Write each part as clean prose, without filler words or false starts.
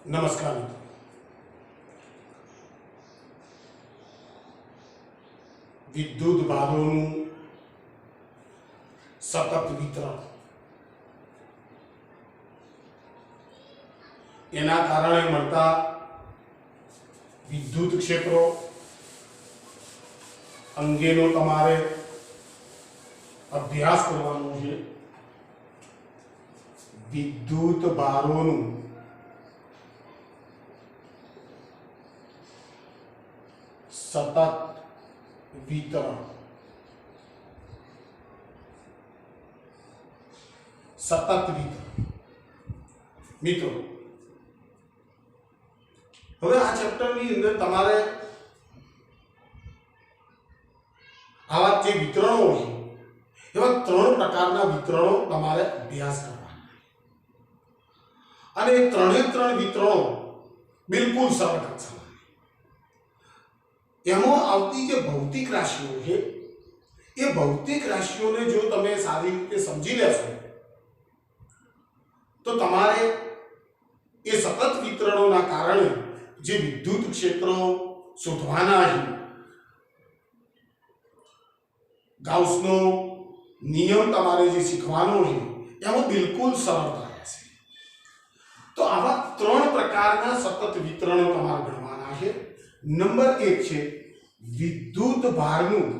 नमस्कार मित्रों, विद्युत भारोનું સતત વિતરણ એના કારણે મળતા વિદ્યુત ક્ષેત્રો અંગેનો તમારે અભ્યાસ કરવાનો છે। વિદ્યુત ભારોનું સતત વિતરણ મિત્રો હવે આ ચેપ્ટરની અંદર તમારે આવા જે વિતરણો છે એવા ત્રણ પ્રકારના વિતરણો તમારે અભ્યાસ કરવાના અને એ ત્રણ વિતરણો બિલકુલ સરળ છે। એમાં આવતી જે ભૌતિક રાશિઓ છે એ ભૌતિક રાશિઓને જો તમે સારી રીતે સમજી લેશો તો તમારે એ સતત વિતરણોના કારણે જે વિદ્યુત ક્ષેત્રો શોધવાના છે, ગાઉસનો નિયમ તમારે જે શીખવાનો છે એમાં બિલકુલ સરળતા રહેશે। તો આવા ત્રણ પ્રકારના સતત વિતરણો તમારે ગણવાના છે। નંબર 1 છે વિદ્યુત ભારનું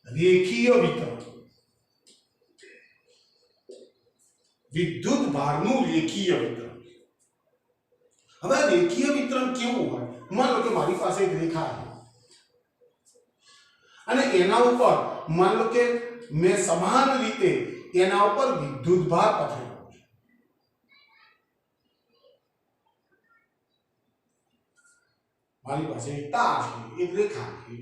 રેખીય વિતરણ। વિદ્યુત ભારનું રેખીય વિતરણ। હવે રેખીય વિતરણ કેવું હોય? માન લો કે મારી પાસે એક રેખા છે અને એના ઉપર માન લો કે મેં સમાન રીતે એના ઉપર વિદ્યુત ભાર પથરેલો છે। મારી પાસે એક તાર છે, એક રેખા છે,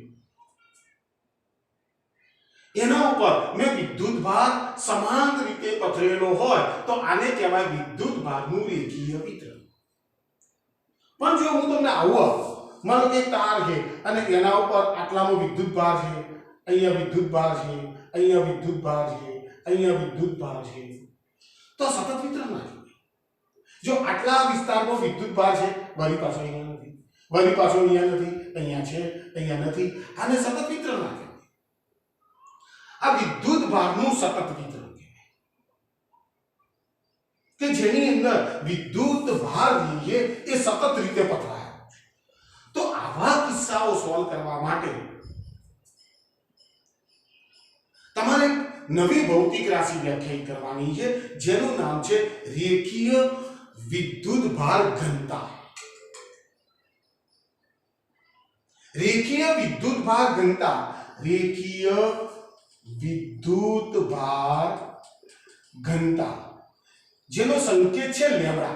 એના ઉપર મેં વિદ્યુત ભાર સમાન રીતે પથરેલો હોય તો આને કહેવાય વિદ્યુત ભારનું રેખીય વિતરણ। પણ જો હું તમને આવું માનો કે એક તાર છે અને એના ઉપર આટલામાં વિદ્યુત ભાર છે, અહીંયા વિદ્યુત ભાર છે, અહીંયા વિદ્યુત ભાર છે, અહીંયા વિદ્યુત ભાર છે, તો સતત વિતરણ ના થાય। જો આટલા વિસ્તારમાં વિદ્યુત ભાર છે, વળી પાછો અહીંયા નથી, વળી પાછો અહીંયા નથી, અહીંયા છે, અહીંયા નથી, આને સતત વિતરણ ના થાય। આ વિદ્યુત ભારનું સતત વિતરણ કહેવાય કે જેની અંદર વિદ્યુત ભાર જે એ સતત રીતે પથરાય। તો આવા કિસ્સાઓ સોલ્વ કરવા માટે તમારે નવી ભૌતિક રાશિ વ્યાખ્યાયિત કરવાની છે જેનું નામ છે રેખીય વિદ્યુત ભાર ઘનતા। રેખીય વિદ્યુત ભાર ઘનતા, રેખીય વિદ્યુત ભાર ઘનતા જેનો સંકેત છે લેમ્ડા।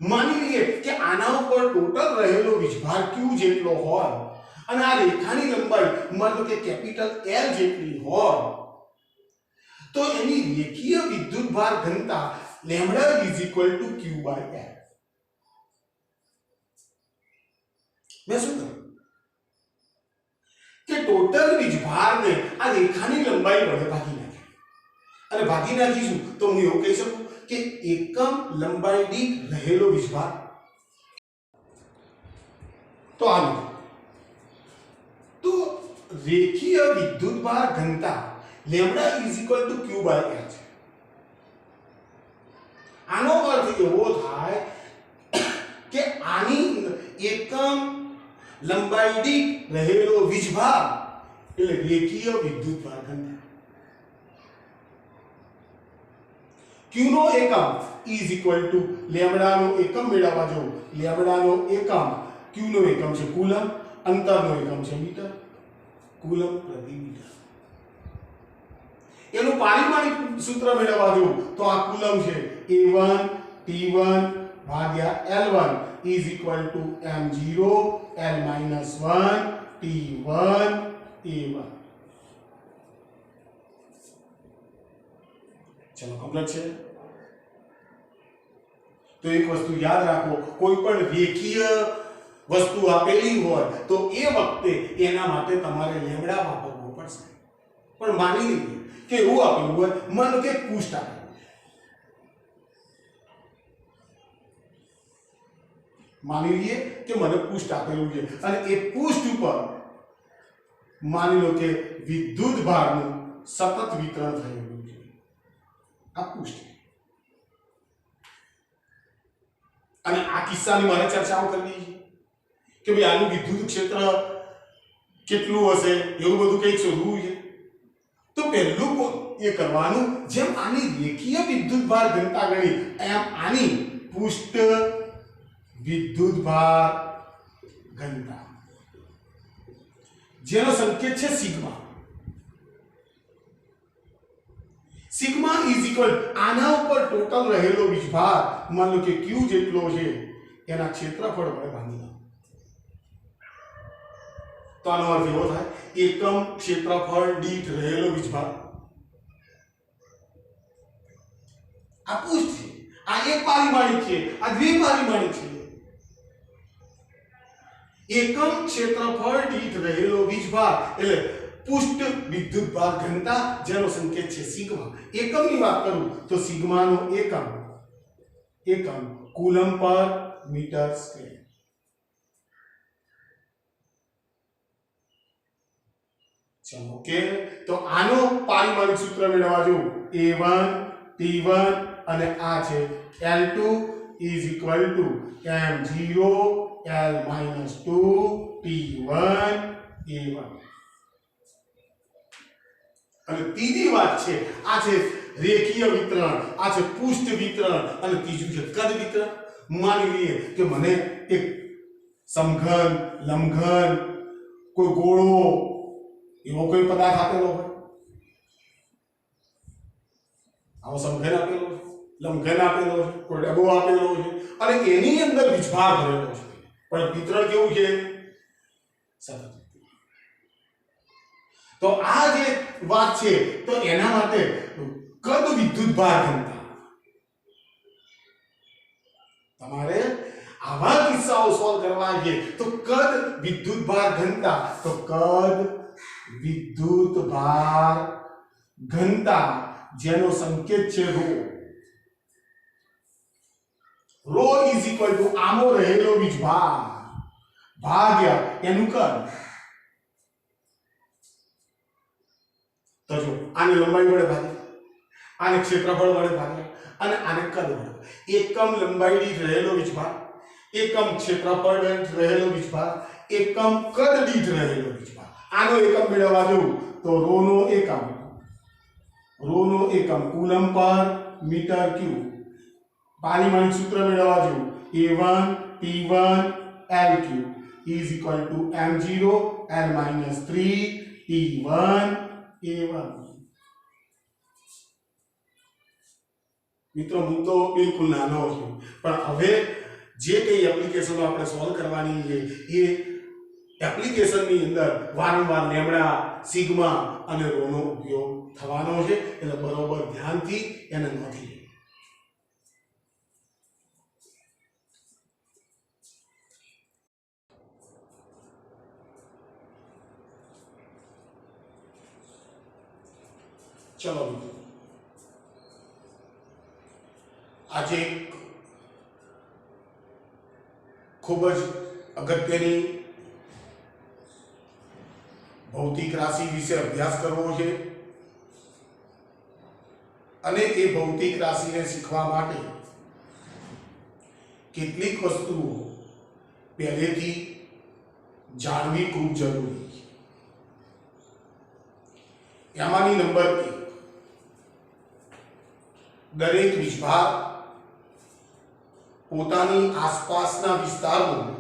માની લઈએ કે આના ઉપર ટોટલ રહેલો વીજભાર Q જેટલો હોય અને આ રેખાની લંબાઈ માન લો કે કેપિટલ L જેટલી હોય તો એની રેખીય વિદ્યુત ભાર ઘનતા લેમ્ડા Q/L। મેં શું કર્યું કે ટોટલ વીજભારને આ રેખાની લંબાઈ વડે ભાગી નાખ્યા અને ભાગી નાખીશું તો હું એવું કહી શકું કે એકમ લંબાઈ દીઠ રહેલો વીજભાર। તો આ તો રેખીય વિદ્યુત ભાર ઘનતા લેમ્ડા Q/L છે। આનો અર્થ એવો થાય કે આની એકમ લંબાઈ દીઠ રહેલો વીજભાર એટલે રેખીય વિદ્યુત ભાર ઘનતા। Q નો એકમ લેમ્ડા નો એકમ મેળવવા જો લેમ્ડા નો એકમ Q નો એકમ છે કુલમ, અંતરનો એકમ છે મીટર, કુલમ પ્રતિ મીટર। એનું પારિમાણિક સૂત્ર મેળવવા જો તો આ કુલમ છે A1 T1 ભાગ્યા L1 m0 L-1 T1 A1। चलो કમ્પ્લીટ છે। તો એક વસ્તુ યાદ રાખો, કોઈ પણ રેખીય વસ્તુ આપેલી હોય તો એ વખતે એના માટે તમારે લેમ્ડા વાપરવો પડશે। પણ માની લઈએ કે એવું આપેલું હોય, માનો કે પૃષ્ઠ આપેલું છે, માની લઈએ કે મને પૃષ્ઠ આપેલું છે અને એ પૃષ્ઠ ઉપર માની લો કે વિદ્યુત ભારનું સતત વિતરણ થયેલું છે, આ પૃષ્ઠ. અને આ કિસ્સાની મારે ચર્ચાઓ કરવી છે કે ભાઈ આનું વિદ્યુત ક્ષેત્ર કેટલું હશે, એવું બધું કંઈક શોધવું છે. તો પહેલું એ કરવાનું, જેમ આની રેખીય વિદ્યુત ભાર ઘનતા ગણી એમ આની પૃષ્ઠ વિદ્યુત ભાર ઘનતા, જેનો સંકેત છે સિગ્મા. સિગ્મા ઇઝ ઇક્વલ આના ઉપર ટોટલ રહેલો વીજભાર માન લો કે Q જેટલો છે એના ક્ષેત્રફળ વડે ભાગી દો. તો આનો અર્થ એવો થાય એકમ ક્ષેત્રફળ દીઠ રહેલો વીજભાર. આ પૃષ્ઠ છે, આ એક પારિમાણિક છે, આ દ્વિપારિમાણિક છે. એકમ ક્ષેત્રફળ દીઠ રહેલો વીજભાર એટલે પૃષ્ઠ વિદ્યુત ભાર ઘનતા, જેનો સંકેત છે સિગ્મા. એકમની વાત કરું તો સિગ્માનો એકમ કુલમ પર મીટર સ્ક્વેર. ચલો ઓકે, તો આનો પારિમાણિક સૂત્ર મેળવવા જો A1 T1 અને આ છે L2 is equal to m0 L minus 2 T1 A1. અને ત્રીજી વાત છે આ છે રેખીય વિતરણ, આ છે પૃષ્ઠ વિતરણ અને ત્રીજું છે કદ વિતરણ. માની લઈએ કે મને એક સમઘન, લંબઘન, કોઈ ગોળો એવો કોઈ પદાર્થ આપેલો હોય, આવો સમઘન આપેલો છે, લંબઘન આપેલો છે, કોઈ ડબો આપેલો છે અને એની અંદર વીજભાર ભરેલો છે, પણ વિતરણ કેવું છે? સતત. તો આ જે વાત છે તો એના માટે કદ વિદ્યુત ભાર ઘનતા, તમારે આવા કિસ્સાઓ સોલ્વ કરવા છે તો કદ વિદ્યુત ભાર ઘનતા, તો કદ વિદ્યુત ભાર ઘનતા જેનો સંકેત છે ρ ઇઝ ઇક્વલ ટુ આમો રહેલો વીજભાર ભાગ્યા એનું કદ. તો જો આને લંબાઈ વડે ભાગ્યા, આને ક્ષેત્રફળ વડે ભાગ્યા અને આને કદ વડે. એકમ લંબાઈ દીઠ રહેલો વીજભાર, એકમ ક્ષેત્રફળ દીઠ રહેલો વીજભાર, એકમ કદ દીઠ રહેલો વીજભાર. આનો એકમ મેળવવા જવું તો ρ નો એકમ કુલમ પર મીટર ક્યુબ. પારિમાણિક સૂત્ર મેળવવા જવું A1 T1 L3 is equal to m0 L minus 3 T1 A1. મિત્રો હું તો બિલકુલ નાનો છું, પણ હવે જે કઈ એપ્લિકેશનો આપણે સોલ્વ કરવાની છે એ એપ્લિકેશનની અંદર વારંવાર લેમ્ડા, સિગ્મા અને ρ નો ઉપયોગ થવાનો છે, એટલે બરોબર ધ્યાનથી એને નોંધી લો. ચલો મિત્રો, આજે ખૂબ જ અગત્યની ભૌતિક રાશિ વિશે અભ્યાસ કરવો છે અને એ ભૌતિક રાશિને શીખવા માટે કેટલીક વસ્તુઓ પહેલેથી જાણવી ખૂબ જરૂરી છે. એમાંની નંબર 1, દરેક વીજભાર પોતાની આસપાસના વિસ્તારમાં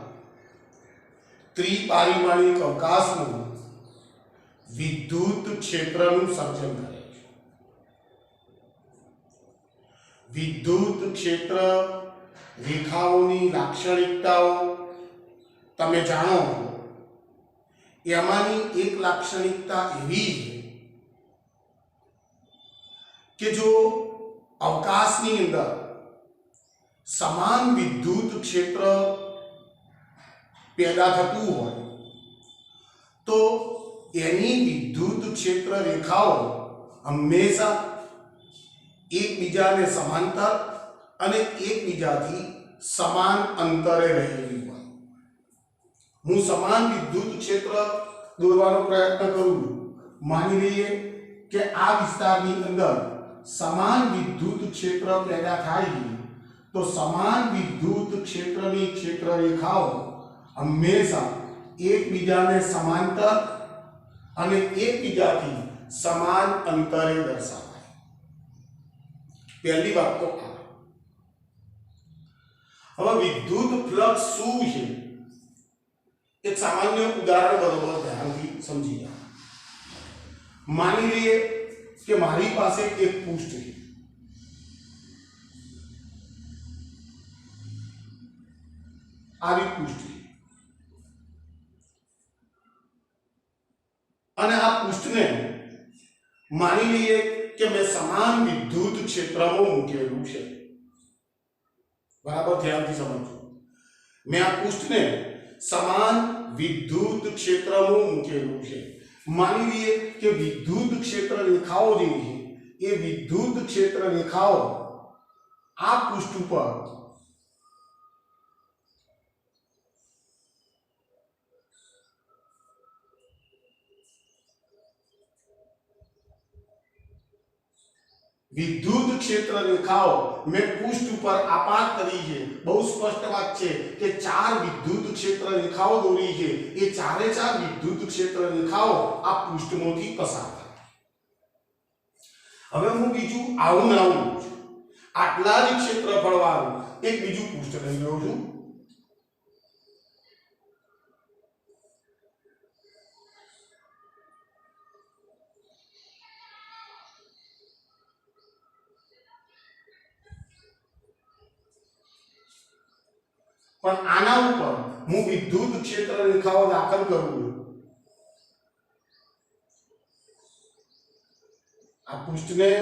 ત્રિપારિમાણિક અવકાશમાં વિદ્યુત ક્ષેત્રનું સર્જન કરે છે. વિદ્યુત ક્ષેત્ર રેખાઓની લાક્ષણિકતાઓ તમે જાણો છો. એમાંની એક લાક્ષણિકતા એવી છે કે જો અવકાશની અંદર સમાન વિદ્યુત ક્ષેત્ર પેદા થતું હોય તો એની વિદ્યુત ક્ષેત્ર રેખાઓ હંમેશા એકબીજાને સમાંતર અને એકબીજાથી સમાન અંતરે રહેલી હોય. હું સમાન વિદ્યુત ક્ષેત્ર દોરવાનો પ્રયત્ન કરું છું. માની લઈએ કે આ વિસ્તારની અંદર સમાન વિદ્યુત ક્ષેત્ર પેદા થાય છે, તો સમાન વિદ્યુત ક્ષેત્રની ક્ષેત્ર રેખાઓ હંમેશા એકબીજાને સમાંતર અને એકબીજાથી સમાન અંતરે દર્શાવાય. પહેલી વાત તો આ. હવે વિદ્યુત ફ્લક્સ શું છે એક સામાન્ય ઉદાહરણ બરોબર ધ્યાનથી સમજી જાઓ. માની લઈએ કે મારી પાસે એક પૃષ્ઠ છે. આવી પૃષ્ઠ છે અને આ પૃષ્ઠને માની લઈએ કે મેં સમાન વિદ્યુત ક્ષેત્રમાં મૂકેલું છે. બરાબર ધ્યાનથી સમજો. મેં આ પૃષ્ઠને સમાન વિદ્યુત ક્ષેત્રમાં મૂકેલું છે. માની લઈએ કે વિદ્યુત ક્ષેત્ર રેખાઓ જે છે એ વિદ્યુત ક્ષેત્ર રેખાઓ આ પૃષ્ઠ ઉપર વિદ્યુત ક્ષેત્ર રેખાઓ મેં પૃષ્ઠ ઉપર આપાત કરી છે. બહુ સ્પષ્ટ વાત છે કે ચાર વિદ્યુત ક્ષેત્ર રેખાઓ દોરી છે. એ ચારે ચાર વિદ્યુત ક્ષેત્ર રેખાઓ આ પૃષ્ઠમાંથી પસાર થાય. હવે હું બીજું આવું આટલા જ ક્ષેત્રફળ વાળું એક બીજું પૃષ્ઠ લઈ લઉં છું. પણ આના ઉપર હું વિદ્યુત ક્ષેત્ર રેખાઓ દાખલ કરું છું. આ પૃષ્ઠને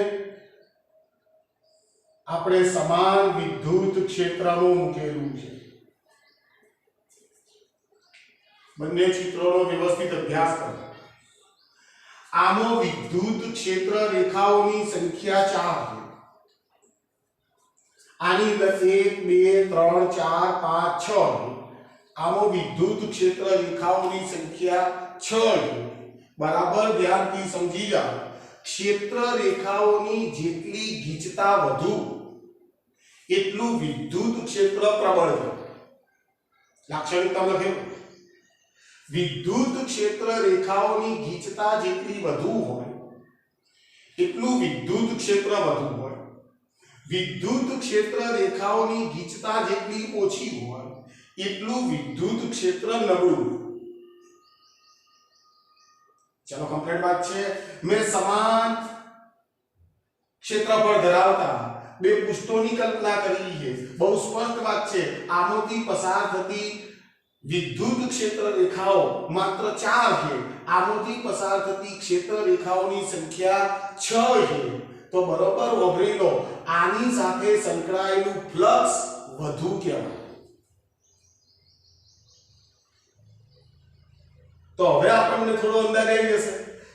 આપણે સમાન વિદ્યુત ક્ષેત્રમાં મૂકેલું છે. બંને ચિત્રોનો વ્યવસ્થિત અભ્યાસ કરો. આમાં વિદ્યુત ક્ષેત્ર રેખાઓની સંખ્યા 4 છે. આની અંદર 1 2 3 4 5 6. આમાં વિદ્યુત ક્ષેત્ર રેખાઓની સંખ્યા 6 છે. બરાબર ધ્યાનથી સમજી જાઓ. ક્ષેત્ર રેખાઓની જેટલી ગીચતા વધુ એટલું વિદ્યુત ક્ષેત્ર પ્રબળ છે. લાક્ષણિકતા લખેલું. વિદ્યુત ક્ષેત્ર રેખાઓની ગીચતા જેટલી વધુ હોય એટલું વિદ્યુત ક્ષેત્ર વધુ હોય. વિદ્યુત ક્ષેત્ર રેખાઓની ગીચતા જેટલી ઓછી હોય એટલું વિદ્યુત ક્ષેત્ર નબળું. ચલો કમ્પ્લીટ વાત છે. મેં સમાન ક્ષેત્રફળ ધરાવતા બે પૃષ્ઠોની કલ્પના કરી છે. બહુ સ્પષ્ટ વાત છે. આમાંથી પસાર થતી વિદ્યુત ક્ષેત્ર રેખાઓ માત્ર 4 છે. આમાંથી પસાર થતી ક્ષેત્ર રેખાઓની સંખ્યા 6 છે. તો બરોબર વપરી લો. આની સાથે સંકળાયેલું ફ્લક્સ વધુ કહેવાય. તો હવે આપણને થોડો અંદાજ આવી જશે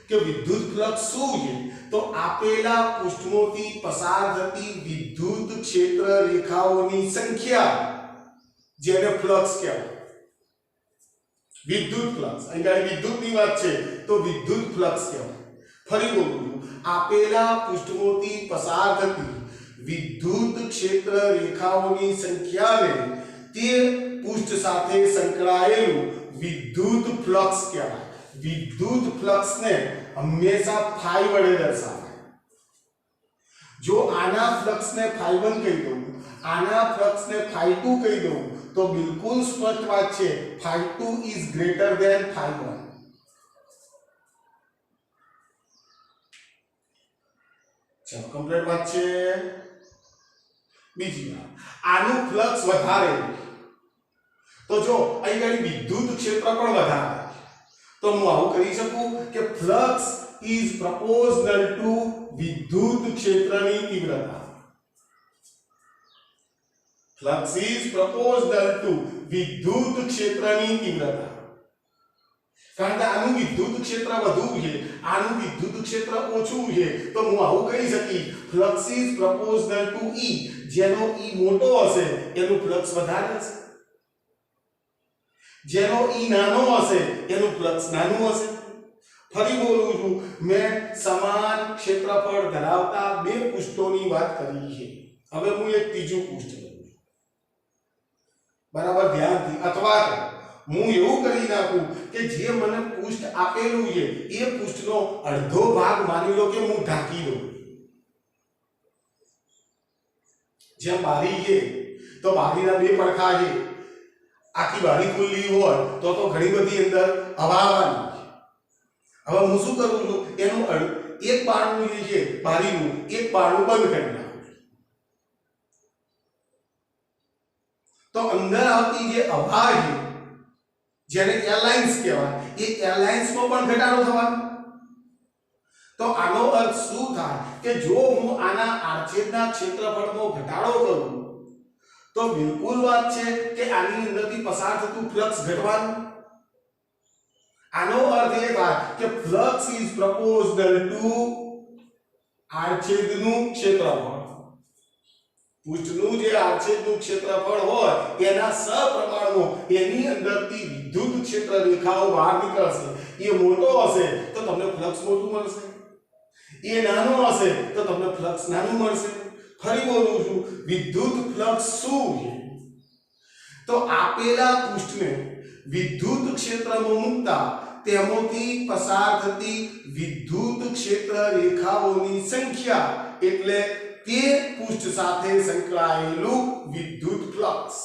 કે વિદ્યુત ફ્લક્સ શું છે. તો આપેલા પૃષ્ઠમાંથી પસાર થતી વિદ્યુત ક્ષેત્ર રેખાઓની સંખ્યા જેને ફ્લક્સ કહેવાય. વિદ્યુત ફ્લક્સ અહીં વિદ્યુતની વાત છે તો વિદ્યુત ફ્લક્સ કહેવાય. ફરી બોલું. આપેલા પૃષ્ઠમાંથી પસાર થતી વિદ્યુત ક્ષેત્ર રેખાઓની સંખ્યાને તે પૃષ્ઠ સાથે સંકળાયેલું વિદ્યુત ફ્લક્સ કહેવાય. વિદ્યુત ફ્લક્સને હંમેશા phi વડે દર્શાવાય. જો આના ફ્લક્સને phi1 કહી દઉં, આના ફ્લક્સને phi2 કહી દઉં તો બિલકુલ સ્પષ્ટ વાત છે phi2 is greater than phi1. ચલો કમ્પ્લીટ વાત છે. બીજી વાત, આનું ફ્લક્સ વધારે તો જો અહીં વિદ્યુત ક્ષેત્ર પણ વધારે તો હું આવું કરી શકું કે ફ્લક્સ is proportional to વિદ્યુત ક્ષેત્રની તીવ્રતા. ફ્લક્સ is proportional to વિદ્યુત ક્ષેત્રની તીવ્રતા. કારણ કે આનું વિદ્યુત ક્ષેત્ર વધુ છે, આનું વિદ્યુત ક્ષેત્ર ઓછું છે, તો હું આવું કહી શકી flux is proportional two E, જેનો E મોટો હશે એનું ફ્લક્સ વધારે હશે, જેનો E નાનો હશે એનું ફ્લક્સ નાનું હશે. ફરી બોલું છું, મેં સમાન ક્ષેત્રફળ ધરાવતા બે પૃષ્ઠોની વાત કરી છે. હવે હું એક ત્રીજું પૃષ્ઠ લઉં છું, બરાબર ધ્યાનથી. અથવા હું એવું કરી નાખું કે જે મને પૃષ્ઠ આપેલું છે એ પૃષ્ઠનો અડધો ભાગ માની લો કે હું ઢાંકી દઉં. જેમ બારી છે તો બારીના બે પડખા છે, આખી બારી ખુલ્લી હોય તો ઘણી બધી અંદર હવા આવવાની છે. હવે હું શું કરું છું, એનું એક બારણું જે છે બારીનું એક બારણું બંધ કરી નાખું, તો અંદર આવતી જે હવા છે જેને એરલાઇન્સ કહેવાય એ એરલાઇન્સમાં પણ ઘટાડો થવાનો. તો આનો અર્થ શું થાય કે જો હું આના આડછેદના ક્ષેત્રફળમાં ઘટાડો કરું તો બિલકુલ વાત છે કે આની અંદરથી પસાર થતું ફ્લક્સ ઘટવાનું. આનો અર્થ એ થાય કે ફ્લક્સ ઇઝ પ્રોપોર્શનલ ટુ આડછેદનું ક્ષેત્રફળ. પૃષ્ઠનું જે આડછેદનું ક્ષેત્રફળ હોય એના સપ્રમાણમાં એની અંદરથી વિદ્યુત ક્ષેત્ર રેખાઓ બહાર નીકળશે. એ મોટો હશે તો તમને ફ્લક્સ મોટું મળશે, એ નાનો હશે તો તમને ફ્લક્સ નાનું મળશે. ફરી બોલું છું, વિદ્યુત ફ્લક્સ શું છે? તો આપેલા પૃષ્ઠને વિદ્યુત ક્ષેત્રમાં મૂકતા તેમાંથી પસાર થતી વિદ્યુત ક્ષેત્ર રેખાઓની સંખ્યા એટલે તે પૃષ્ઠ સાથે સંકળાયેલું વિદ્યુત ફ્લક્સ.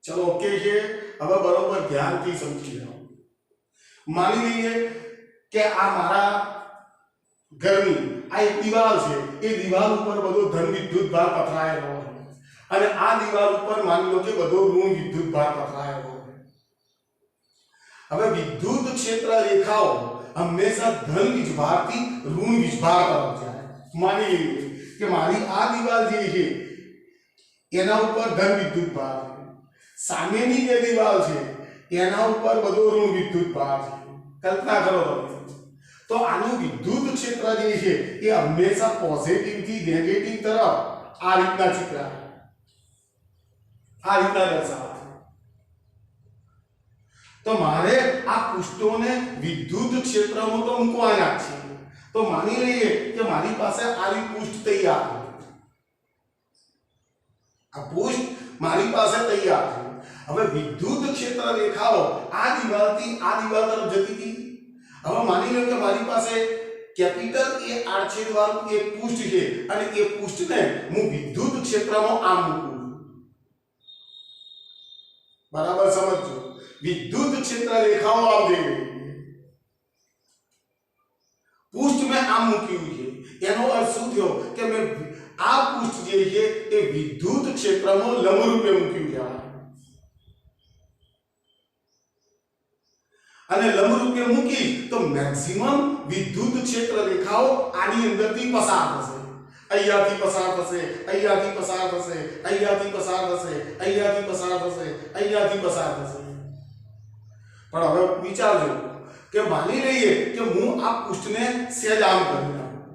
ચલો ઓકે છે. હવે બરોબર ધ્યાનથી સમજી લો. માની લઈએ કે આ મારા ઘરની આ એક દીવાલ છે, એ દીવાલ ઉપર બધો ધન વિદ્યુત ભાર પથરાયેલો છે અને આ દીવાલ ઉપર માની લો કે બધો ઋણ વિદ્યુત ભાર પથરાયેલો છે. હવે વિદ્યુત ક્ષેત્ર રેખાઓ હંમેશા ધન વીજભારથી ઋણ વીજભાર તરફ જાય. માની લઈએ કે મારી આ દીવાલ જે છે એના ઉપર ધન વિદ્યુત ભાર છે, સામેની જે દીવાલ છે એના ઉપર બધો ઋણ વિદ્યુત ભાર છે. કલ્પના કરો તમે. તો આનું વિદ્યુત ક્ષેત્ર જે છે એ હંમેશા પોઝિટિવ થી નેગેટિવ તરફ આ રીતના ચિત્ર આ રીતના દર્શાવે. તો મારે આ પૃષ્ઠોને વિદ્યુત ક્ષેત્રમાં તો મૂકવાના છે. તો માની લઈએ કે મારી પાસે આવી પૃષ્ઠ તૈયાર છે, આ પૃષ્ઠ મારી પાસે તૈયાર છે. હવે વિદ્યુત ક્ષેત્ર રેખાઓ આ દિવાલથી આ દિવાલ તરફ જતી હતી. હવે માની લો કે મારી પાસે કેપિટલ એ આડછેદ વાળું એક પૃષ્ઠ છે અને એ પૃષ્ઠને હું વિદ્યુત ક્ષેત્રમાં આમ મૂકું. બરાબર સમજજો, વિદ્યુત ક્ષેત્ર રેખાઓ આમ જઈ રહી છે, પૃષ્ઠ મેં આમ મૂક્યું છે. એનો અર્થ શું થયો કે મેં આ પૃષ્ઠ જે છે એ વિદ્યુત ક્ષેત્રમાં લંબરૂપે મૂક્યું છે અને લંબરૂપે મૂકી તો મેક્સિમમ વિદ્યુત ક્ષેત્ર રેખાઓ આની અંદરથી પસાર થશે. અહીંયાથી પસાર થશે, અહીંયાથી પસાર થશે, અહીંયાથી પસાર થશે, અહીંયાથી પસાર થશે, અહીંયાથી પસાર થશે. પણ હવે વિચારજો કે માની લઈએ કે હું આ પૃષ્ઠને સહેજ આમ કરી નાખું,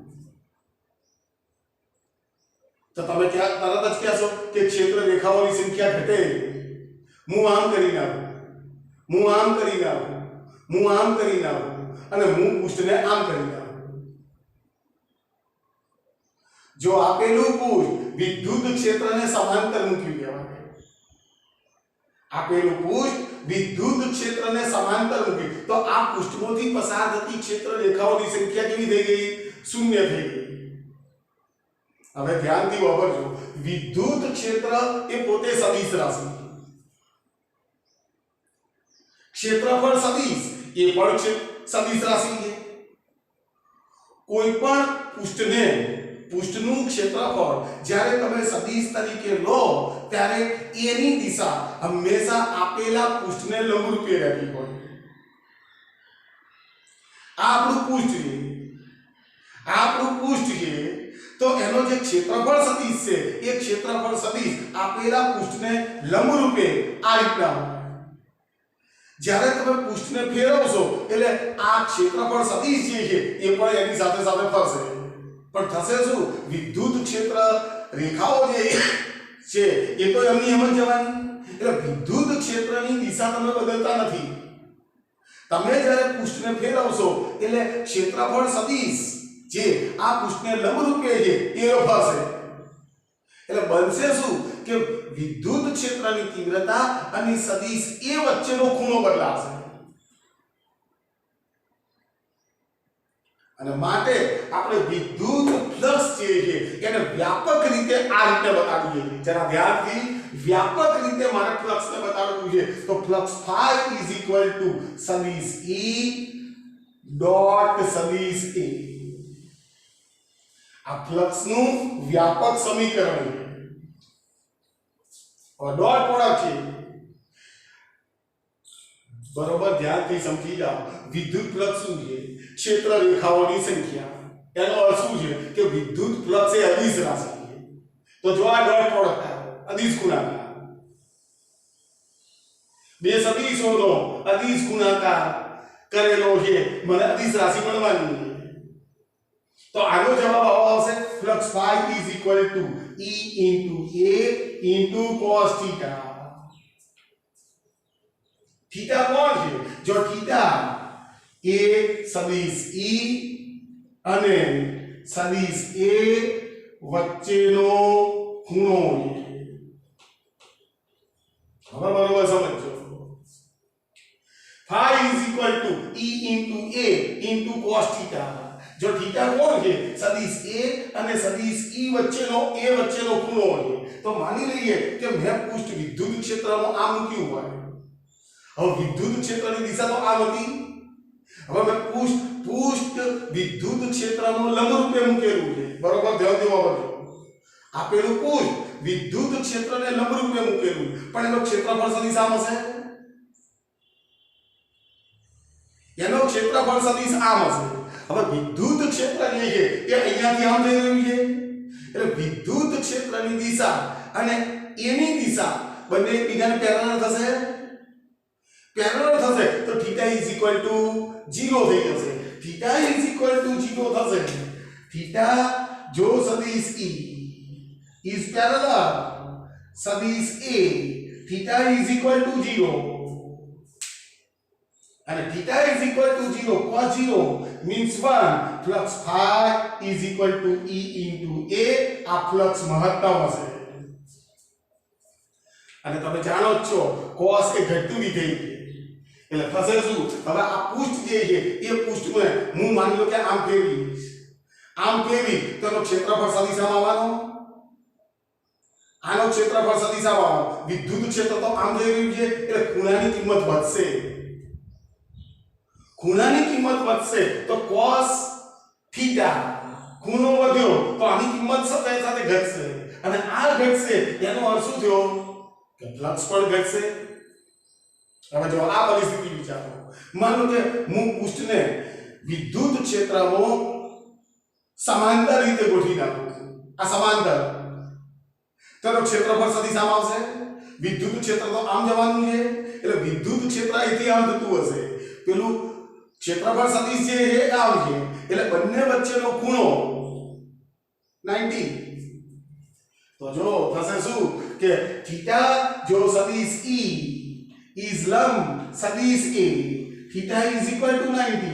તો તમે તરત જ કહેશો કે ક્ષેત્ર રેખાઓની સંખ્યા ઘટે. હું આમ કરી નાખું, હું આમ કરી નાખું, હું આમ કરી નાખું અને હું પૃષ્ઠને આમ કરી નાખું. જો આપેલું પૃષ્ઠ વિદ્યુત ક્ષેત્રને સમાંતર મૂક્યું કહેવાય. આપેલું પૃષ્ઠ વિદ્યુત ક્ષેત્રને સમાંતર મૂક્યું તો આ પૃષ્ઠમાંથી પસાર થતી ક્ષેત્ર રેખાઓની સંખ્યા કેવી થઈ ગઈ? શૂન્ય થઈ ગઈ. હવે ધ્યાનથી વાપરજો, વિદ્યુત ક્ષેત્ર એ પોતે સદિશ રાશિ છે. ક્ષેત્રફળ સદિશ એ પણ સદિશ રાશિ છે. કોઈ પણ પૃષ્ઠનું ક્ષેત્રફળ જ્યારે તમે સદિશ તરીકે લો ત્યારે એની દિશા હંમેશા આપેલા પૃષ્ઠને લંબરૂપે રહેવી હોય. આ આપણું પૃષ્ઠ છે, આ આપણું પૃષ્ઠ છે, તો એનો જે ક્ષેત્રફળ સદિશ છે એ ક્ષેત્રફળ સદિશ આપેલા પૃષ્ઠને લંબરૂપે આ રીતના હોય. જ્યારે તમે પૃષ્ઠને ફેરવશો એટલે આ ક્ષેત્રફળ સદિશ જે છે એ પણ એની સાથે સાથે ફરશે, પણ થશે શું? વિદ્યુત ક્ષેત્ર રેખાઓ જે છે એ તો એમની એમ જ જવાની, એટલે વિદ્યુત ક્ષેત્રની દિશા તમે બદલતા નથી. તમે જ્યારે પૃષ્ઠને ફેરવશો એટલે ક્ષેત્રફળ સદિશ જે આ પૃષ્ઠને લંબરૂપે છે એ ફરશે. એટલે બનશે શું કે વિદ્યુત ક્ષેત્રની તીવ્રતા અને સદિશ એ વચ્ચેનો ખૂણો બદલાશે, અને માટે આપણે વિદ્યુત ફ્લક્સ જે છે એને વ્યાપક રીતે આ રીતે બતાવીએ છીએ. જરા ધ્યાનથી વ્યાપક રીતે મારે ફ્લક્સને બતાવવું છે તો ફ્લક્સ phi સદિશ E ડોટ સદિશ A. આ ફ્લક્સનું વ્યાપક સમીકરણ છે. ડોટ પ્રોડક્ટ છે, બરોબર ધ્યાનથી સમજી જાઓ. વિદ્યુત ફ્લક્સ શું છે? ક્ષેત્ર રેખાઓની સંખ્યા. એનો અર્થ શું છે કે વિદ્યુત ફ્લક્સ એ અદિશ રાશિ છે. તો જો આ ડોટ પ્રોડક્ટ આવ્યો અદિશ ગુણાકાર, બે સદિશોનો અદિશ ગુણાકાર કરેલો છે, મને અદિશ રાશિ મળવાની છે. તો આનો જવાબ આવો આવશે flux phi E into A into cos theta. Theta કોણ છે? જો થીટા એ સદિશ E અને સદિશ A વચ્ચેનો ખૂણો છે. હવે બરોબર સમજો. phi E into A into cos theta. જો થીટા કોણ છે? સદિશ A અને સદિશ E વચ્ચેનો ખૂણો છે. તો માની લઈએ કે મેં પૃષ્ઠ વિદ્યુત ક્ષેત્રમાં આ મૂક્યું હોય. હવે વિદ્યુત ક્ષેત્રની દિશા તો આ હતી. હવે મેં પૃષ્ઠ વિદ્યુત ક્ષેત્રમાં લંબરૂપે મૂકેલું છે, બરોબર ધ્યાન દેવા પડશે. આપેલું પૃષ્ઠ વિદ્યુત ક્ષેત્રને લંબરૂપે મૂકેલું, પણ એનો ક્ષેત્રફળ સદિશ આમ હશે. એનો ક્ષેત્રફળ સદિશ આમ હશે. હવે વિદ્યુત ક્ષેત્ર જે છે એ અહીંયાથી આમ જઈ રહ્યું છે, એટલે વિદ્યુત ક્ષેત્રની દિશા અને એની દિશા બંને એકબીજાને પેરેલલ થશે. પેરેલલ થશે તો θ 0 થઈ જશે. θ 0 થશે. θ જો સદિશ E is parallel સદિશ A, θ 0 and θ 0 cos 0 means 1. Flux phi E into A. આ ફ્લક્સ મહત્તમ હશે. અને તમે જાણો જ છો cos એ ઘટતું વિધેય છે, એટલે થશે શું? હવે આ પૃષ્ઠ જે છે એ પૃષ્ઠને હું માની લો કે આમ ફેરવીશ, આમ ફેરવી તો એનો ક્ષેત્રફળ સદિશામાં આવવાનો, આનો ક્ષેત્રફળ સદિશામાં આવવાનો. વિદ્યુત ક્ષેત્ર તો આમ જઈ રહ્યું છે એટલે ખૂણાની કિંમત વધશે. ખૂણાની કિંમત વધશે તો cos થીટા ખૂણો વધ્યો તો આની કિંમત સાથે સાથે ઘટશે, અને આ ઘટશે એનો અર્થ શું થયો કે ફ્લક્સ પણ ઘટશે. હવે જો આ પરિસ્થિતિ વિચારો, માનો કે હું પૃષ્ઠને વિદ્યુત ક્ષેત્રમાં સમાંતર રીતે ગોઠવી નાખું છું. આ સમાંતર તો ક્ષેત્રફળ સદિશ આમ આવશે. વિદ્યુત ક્ષેત્ર તો આમ જવાનું છે, એટલે વિદ્યુત ક્ષેત્ર અહીંથી આમ જતું હશે. પેલું ક્ષેત્રફળ સદિશ જે છે આમ છે, એટલે બંને વચ્ચેનો ખૂણો 90. તો જો થશે શું કે થીટા જો સદિશ E is લંબ સદિશ A, θ is equal to 90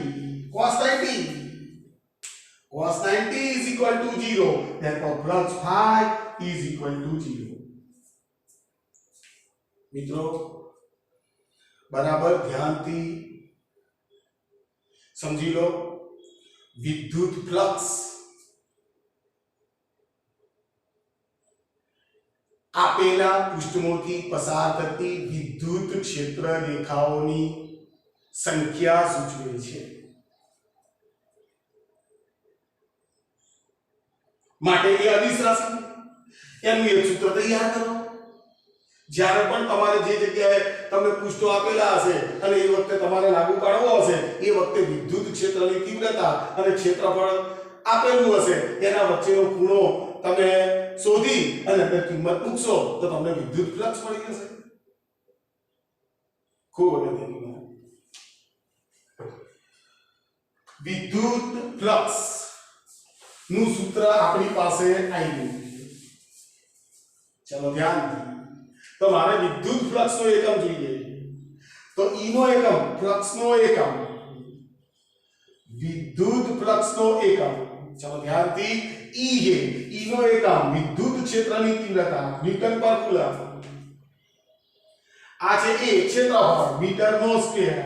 cos 90 is equal to 0. therefore flux phi is equal to 0. મિત્રો બરાબર ધ્યાનથી સમજી લો. વિદ્યુત ફ્લક્સ આપેલા પૃષ્ઠમાંથી પસાર થતી વિદ્યુત ક્ષેત્ર રેખાઓની સંખ્યા સૂચવે છે. માટે એ અદિશ રાશિ એનું એક સૂત્ર તૈયાર કરો. જ્યારે પણ તમારે જે જગ્યાએ તમને પૃષ્ઠો આપેલા હશે અને એ વખતે તમારે લાગુ પાડવો હશે, એ વખતે વિદ્યુત ક્ષેત્રની તીવ્રતા અને ક્ષેત્રફળ આપેલું હશે એના વચ્ચેનો ખૂણો તમે શોધી અને અંદર કિંમત મૂકશો તો તમને વિદ્યુત ફ્લક્સ મળી જશે. ખૂબ અગત્યનું વિદ્યુત ફ્લક્સ નું સૂત્ર આપણી પાસે આવી ગયું છે ચલો ધ્યાન તો મારે વિદ્યુત ફ્લક્સ નો એકમ જોઈએ તો ઈ નો એકમ ફ્લક્સ નો એકમ વિદ્યુત ફ્લક્સ નો એકમ ચલો ધ્યાનથી ઈ છે ઈ નો એકમ વિદ્યુત ક્ષેત્રની તીવ્રતા ન્યૂટન પર કુલમ આ છે એ ક્ષેત્રફળ મીટર નો square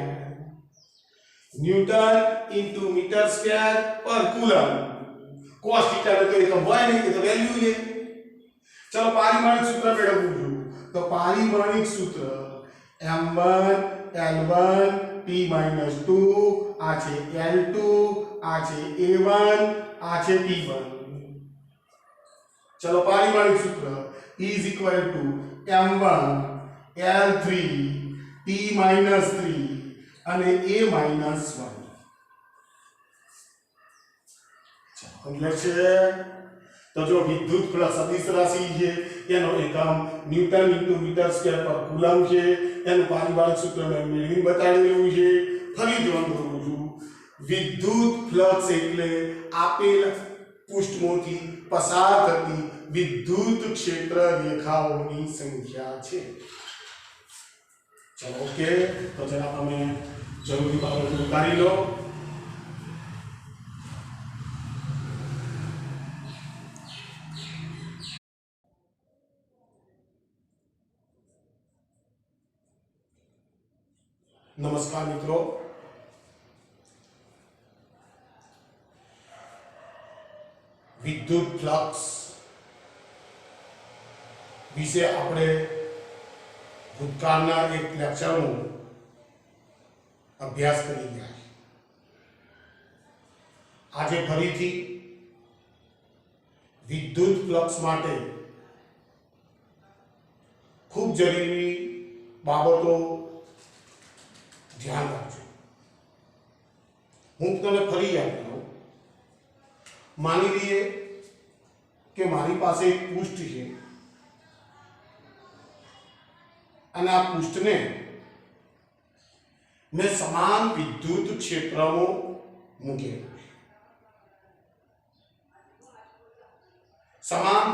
newton into metre square પર કુલમ cos થીટા ને તો એકમ હોય નહીં તો વેલ્યુ છે ચલો પારિમાણિક સૂત્ર મેળવવું છું તો પારિમાણિક સૂત્ર m1 l1 t - 2 આ છે l2 આ છે a1 આ છે t1 ચલો પારિમાણિક સૂત્ર is equal to m1 l3 t - 3 અને a - 1 સમજે છે તો જો વિદ્યુત ફ્લક્સ સદિશ રાશિ છે એનો એકમ ન્યૂટન ઇન્ટુ મીટર સ્ક્વેર પર કુલમ છે એનું પારિમાણિક સૂત્ર મેં મેળવી બતાડેલું છે ફરી ધ્યાન દોરું છું વિદ્યુત ફ્લક્સ એટલે આપેલ પૃષ્ઠમાંથી પસાર થતી વિદ્યુત ક્ષેત્ર રેખાઓની સંખ્યા છે ચલો ઓકે તો જરા તમે જરૂરી બાબતો ઉતારી લો નમસ્કાર મિત્રો વિદ્યુત ફ્લક્સ વિશે આપણે ભૂતકાળના એક લેક્ચરનો અભ્યાસ કરી ગયા આજે ફરીથી વિદ્યુત ફ્લક્સ માટે ખૂબ જરૂરી બાબતો ધ્યાન રાખજો હું તમને ફરી યાદ કરું માની લઈએ કે મારી પાસે એક પૃષ્ઠ છે અને આ પૃષ્ઠને મેં સમાન વિદ્યુત ક્ષેત્રમાં મૂકેલું છે સમાન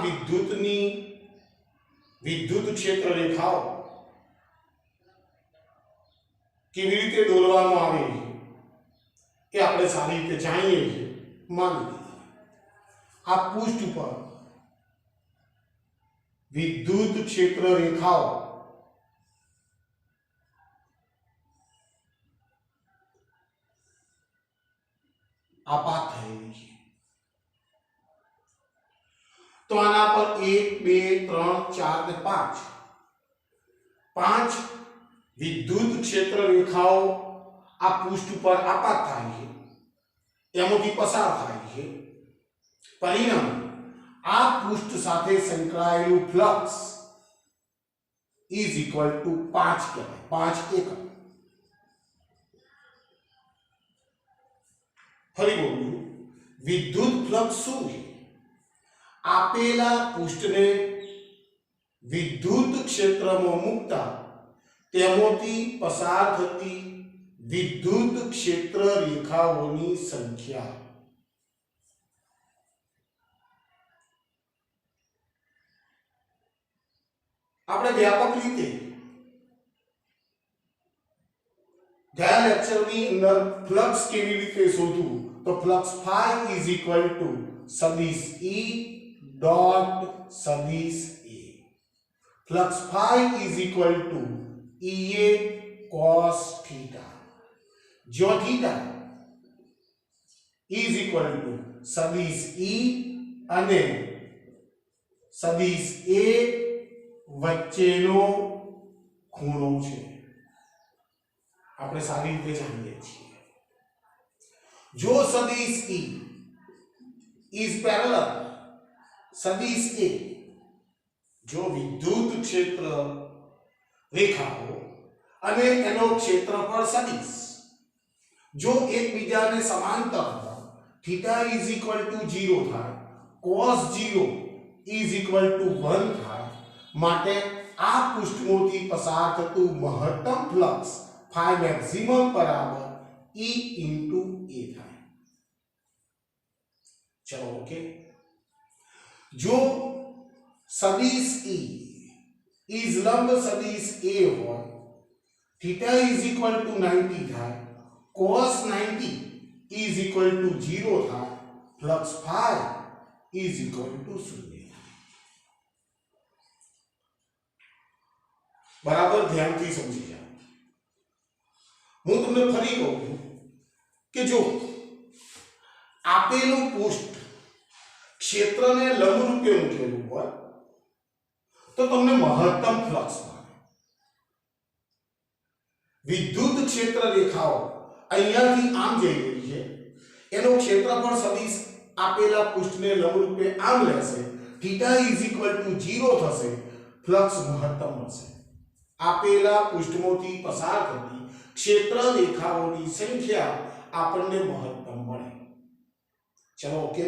વિદ્યુત ક્ષેત્ર રેખાઓ કેવી રીતે દોરવામાં આવે છે એ આપણે સારી રીતે જાણીએ છીએ માની લઈએ આ પૃષ્ઠ પર વિદ્યુત ક્ષેત્ર રેખાઓ આપાત થયેલી છે તો આના પર 1 2 3 4 ને 5 વિદ્યુત ક્ષેત્ર રેખાઓ આ પૃષ્ઠ પર આપાત થાય છે એમાંથી પસાર થાય છે પરિણામે આ પૃષ્ઠ સાથે સંકળાયેલું ફ્લક્સ is equal to 5 કહેવાય 5 એકમ ફરી બોલું વિદ્યુત ફ્લક્સ શું છે આપેલા પૃષ્ઠને વિદ્યુત ક્ષેત્રમાં મૂકતા તેમાંથી પસાર થતી વિદ્યુત ક્ષેત્ર રેખાઓની સંખ્યા આપણે વ્યાપક રીતે ગયા લેક્ચરની અંદર ફ્લક્સ કેવી રીતે શોધવું તો flux phi is equal to સદિશ E ડોટ સદિશ A flux phi is equal to EA cos theta જો theta is equal to સદિશ E અને સદિશ A વચ્ચેનો ખૂણો છે આપણે સારી રીતે જાણીએ છીએ જો સદિશ E is parallel સદિશ A જો વિદ્યુત ક્ષેત્ર રેખાઓ અને એનો ક્ષેત્રફળ સદિશ જો એકબીજાને સમાંતર હોય θ is equal to 0 થાય cos 0 is equal to 1 થાય માટે આ પૃષ્ઠમાંથી પસાર થતું મહત્તમ ફ્લક્સ phi maximum બરાબર E into A થાય. ચલો ઓકે. જો સદિશ E is લંબ સદિશ A હોય, theta is equal to 90 થાય, cos 90 is equal to 0 થાય, plus phi is equal to 0. બરાબર ધ્યાનથી સમજી જાઓ. હું તમને ફરી કહું છું કે જો આપેલું પૃષ્ઠ ક્ષેત્રને લંબરૂપે મૂકેલું હોય તો તમને મહત્તમ ફ્લક્સ મળે. વિદ્યુત ક્ષેત્ર રેખાઓ અહીંયાથી આમ જઈ રહી છે, એનો ક્ષેત્રફળ સદિશ આપેલા પૃષ્ઠને લંબરૂપે આમ લેશે, થીટા ઇઝ ઇક્વલ ટુ 0 થશે, ફ્લક્સ મહત્તમ મળશે. આપેલા પૃષ્ઠમાંથી પસાર થતી ક્ષેત્ર રેખાઓની સંખ્યા આપણને મહત્તમ મળે. ચલો ઓકે.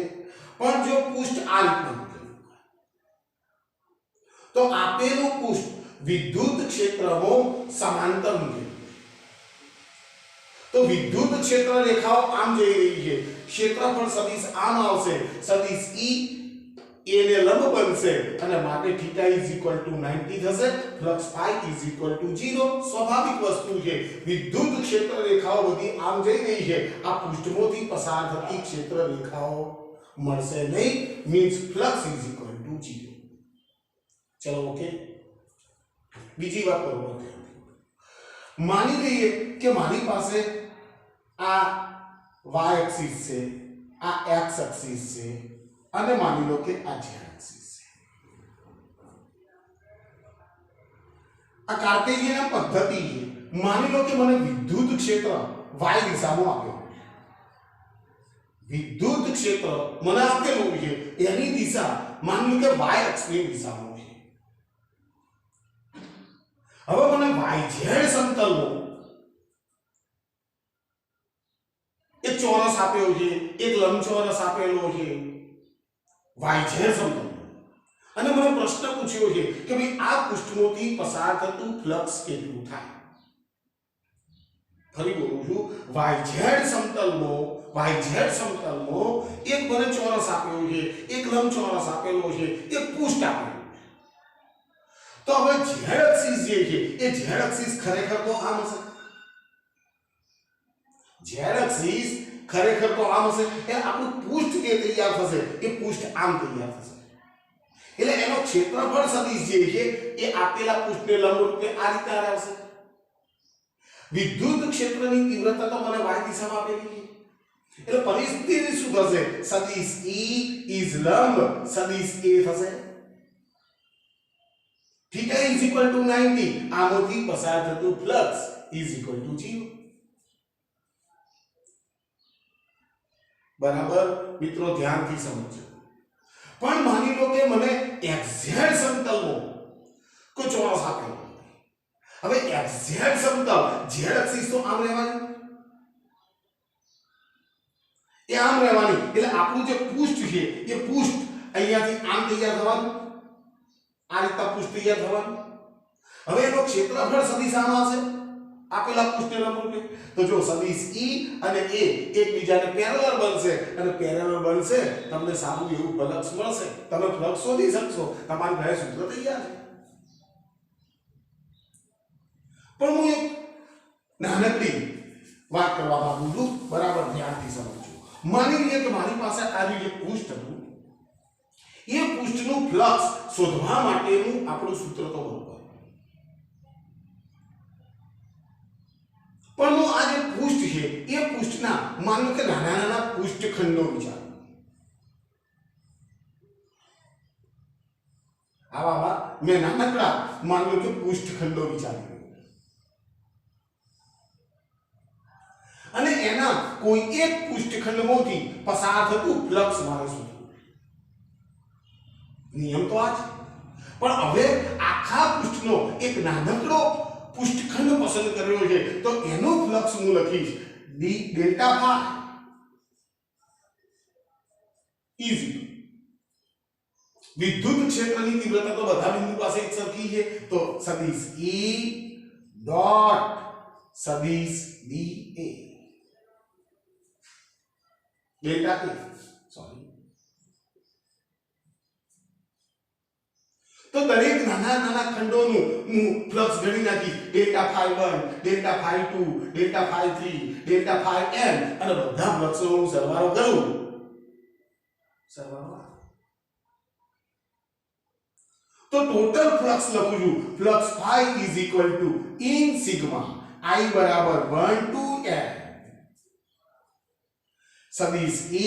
પણ જો પૃષ્ઠ આ રીતનું મૂકેલું હોય તો આપેલું પૃષ્ઠ વિદ્યુત ક્ષેત્રમાં સમાંતર મૂકેલું, તો વિદ્યુત ક્ષેત્ર રેખાઓ આમ જઈ રહી છે, ક્ષેત્રફળ સદિશ આમ આવશે, સદિશ E એને લંબ બનશે અને માટે થીટા ઇઝ ઇક્વલ ટુ 90 થશે, flux phi is equal two 0. સ્વાભાવિક વસ્તુ છે, વિદ્યુત ક્ષેત્ર રેખાઓ બધી આમ જઈ રહી છે, આ પૃષ્ઠમાંથી પસાર થતી ક્ષેત્ર રેખાઓ મળશે નહીં, means flux is equal two 0. ચલો ઓકે. બીજી વાત બરોબર ધ્યાન. માની લઈએ કે મારી પાસે આ y એક્સિસ છે, આ x એક્સિસ છે અને માની લો કે આ z એક્સિસ છે. આ કાર્ટેશિયન પદ્ધતિ છે. માની લો કે મને વિદ્યુત ક્ષેત્ર y દિશામાં આપ્યો, વિદ્યુત ક્ષેત્ર મને આપેલું છે, એની દિશા માની લો કે y અક્ષની દિશામાં છે. હવે મને yz સમતલમાં એક ચોરસ આપ્યો છે, એક લંબચોરસ આપેલો છે yz સમતલ, અને મને પ્રશ્ન પૂછ્યો છે કે ભાઈ આ પૃષ્ઠમાંથી પસાર થતું ફ્લક્સ કેટલું થાય. ફરી બોલું છું, yz સમતલમાં એક મને ચોરસ આપ્યો છે, એક લંબચોરસ આપેલો છે, એક પૃષ્ઠ આપેલું છે. તો હવે z એક્સિસ જે છે એ z એક્સિસ ખરેખર તો આમ હશે, z એક્સિસ ખરેખર તો આમ હશે, એ આપણું પૃષ્ઠ જે તૈયાર થશે એ પૃષ્ઠ આમ તૈયાર થશે. એટલે એનો ક્ષેત્રફળ સદિશ જે છે એ આપેલા પૃષ્ઠને લંબરૂપે આ રીતે આવશે. વિદ્યુત ક્ષેત્રની તીવ્રતા તો મને y દિશામાં આપેલી છે, એટલે પરિસ્થિતિ શું થશે, સદિશ E ઇઝ લંબ સદિશ A થશે, થીટા ઇઝ ઇક્વલ ટુ 90, આમાંથી પસાર થતું ફ્લક્સ ઇઝ ઇક્વલ ટુ 0. બરાબર મિત્રો ધ્યાનથી સમજો. પણ માની લો કે મને xz સમતલમાં કોઈ ચોરસ આપેલો, હવે xz સમતલ z એક્સિસ તો આમ રહેવાની, એ આમ રહેવાની, એટલે આપણું જે પૃષ્ઠ છે એ પૃષ્ઠ અહીંયાથી આમ તૈયાર થવાનું, આ રીતના પૃષ્ઠ તૈયાર થવાનું. હવે એનો ક્ષેત્રફળ સદિશ આમ આવશે, આપેલા પૃષ્ઠને લંબરૂપે. તો જો સદિશ E અને A એકબીજાને પેરેલલ બનશે, અને પેરેલલ બનશે તમને સારું એવું ફ્લક્સ મળશે, તમે ફ્લક્સ શોધી શકશો, તમારી પાસે સૂત્ર તૈયાર છે. પણ હું એક નાનકડી વાત કરવા માંગુ છું, બરાબર ધ્યાનથી સમજો. માની લઈએ કે મારી પાસે આ જે પૃષ્ઠ હતું, એ પૃષ્ઠનું ફ્લક્સ શોધવા માટેનું આપણું સૂત્ર તો બરોબર, પણ હું આ જે પૃષ્ઠ છે એ પૃષ્ઠના માનો કે નાના નાના પૃષ્ઠખંડો વિચારો. આવા મેં નાનકડા માનો કે પૃષ્ઠખંડો વિચારી, અને એના કોઈ એક પૃષ્ઠખંડમાંથી પસાર થતું ફ્લક્સ મારે શોધવું. નિયમ તો આ છે, પણ હવે આખા પૃષ્ઠનો એક નાનકડો પૃષ્ઠખંડ પસંદ કર્યો છે, તો એનો ફ્લક્સ હું લખીશ ડેલ્ટા ફાઈ ઇઝ विद्युत क्षेत्रनी तीव्रता तो બધા બિંદુ પાસે એક સરખી છે તો સદિશ E ડોટ સદિશ dA ડેલ્ટા A સોરી તો દરેક નાના નાના ખંડોનું હું ફ્લક્સ ગણી નાખી delta phi 1 delta phi 2 delta phi 3 delta phi n અને બધા ફ્લક્સનો સરવાળો કરું સરવાળો तो टोटल फ्लक्स लखू छू flux phi is equal to in sigma I बराबर 1 to n सदिश E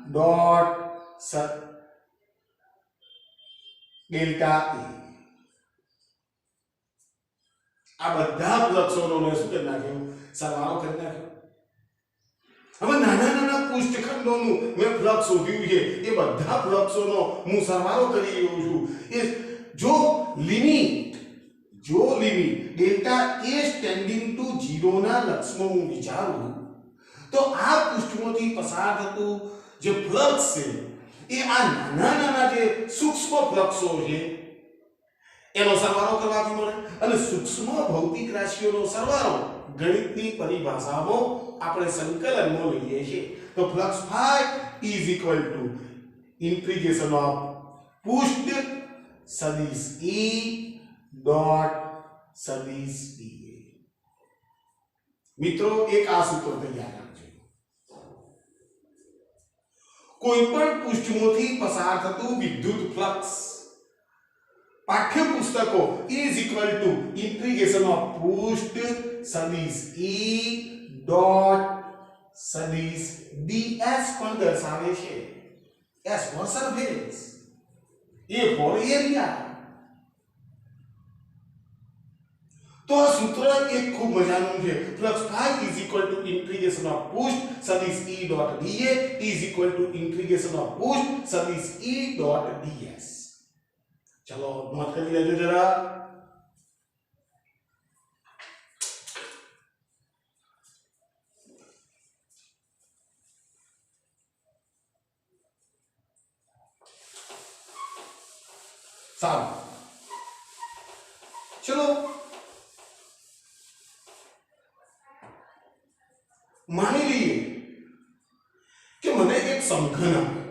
डॉट डेल्टा E आ બધા ફ્લક્સોનો મેં શું કરી નાખ્યું સરવાળો કરી નાખ્યો હવે નાના નાના પૃષ્ઠખંડોનું મેં ફ્લક્સ શોધ્યું છે એ બધા ફ્લક્સોનો હું સરવાળો કરી રહ્યો છું એ જો limit delta A tending to 0 ના લક્ષમાં હું વિચારું તો આ પૃષ્ઠમાંથી પસાર થતું જે ફ્લક્સ છે એ આ નાના નાના જે સૂક્ષ્મ ફ્લક્સો છે એનો સરવાળો કરવાથી મળે અને સૂક્ષ્મ ભૌતિક રાશિઓનો સરવાળો ગણિતની પરિભાષામાં આપણે સંકલનમાં લઈએ છીએ તો flux phi is equal to integration of પૃષ્ઠ સદિશ E ડોટ સદિશ dA મિત્રો એક આ સૂત્ર તૈયાર રાખજો કોઈપણ પૃષ્ઠમાંથી પસાર થતું વિદ્યુત ફ્લક્સ पाठ्य पुस्तकों is equal to integration of पृष्ठ सदिश E डॉट सदिश ds પણ દર્શાવે છે s for surface a for area તો આ સૂત્ર એક ખૂબ મજાનું છે flux phi is equal to integration of પૃષ્ઠ સદિશ E dot dA is equal to integration of પૃષ્ઠ સદિશ E ડોટ ds चलो नोट कर लीजिए जरा साहब चलो मानी लीजिए कि मैंने एक समघन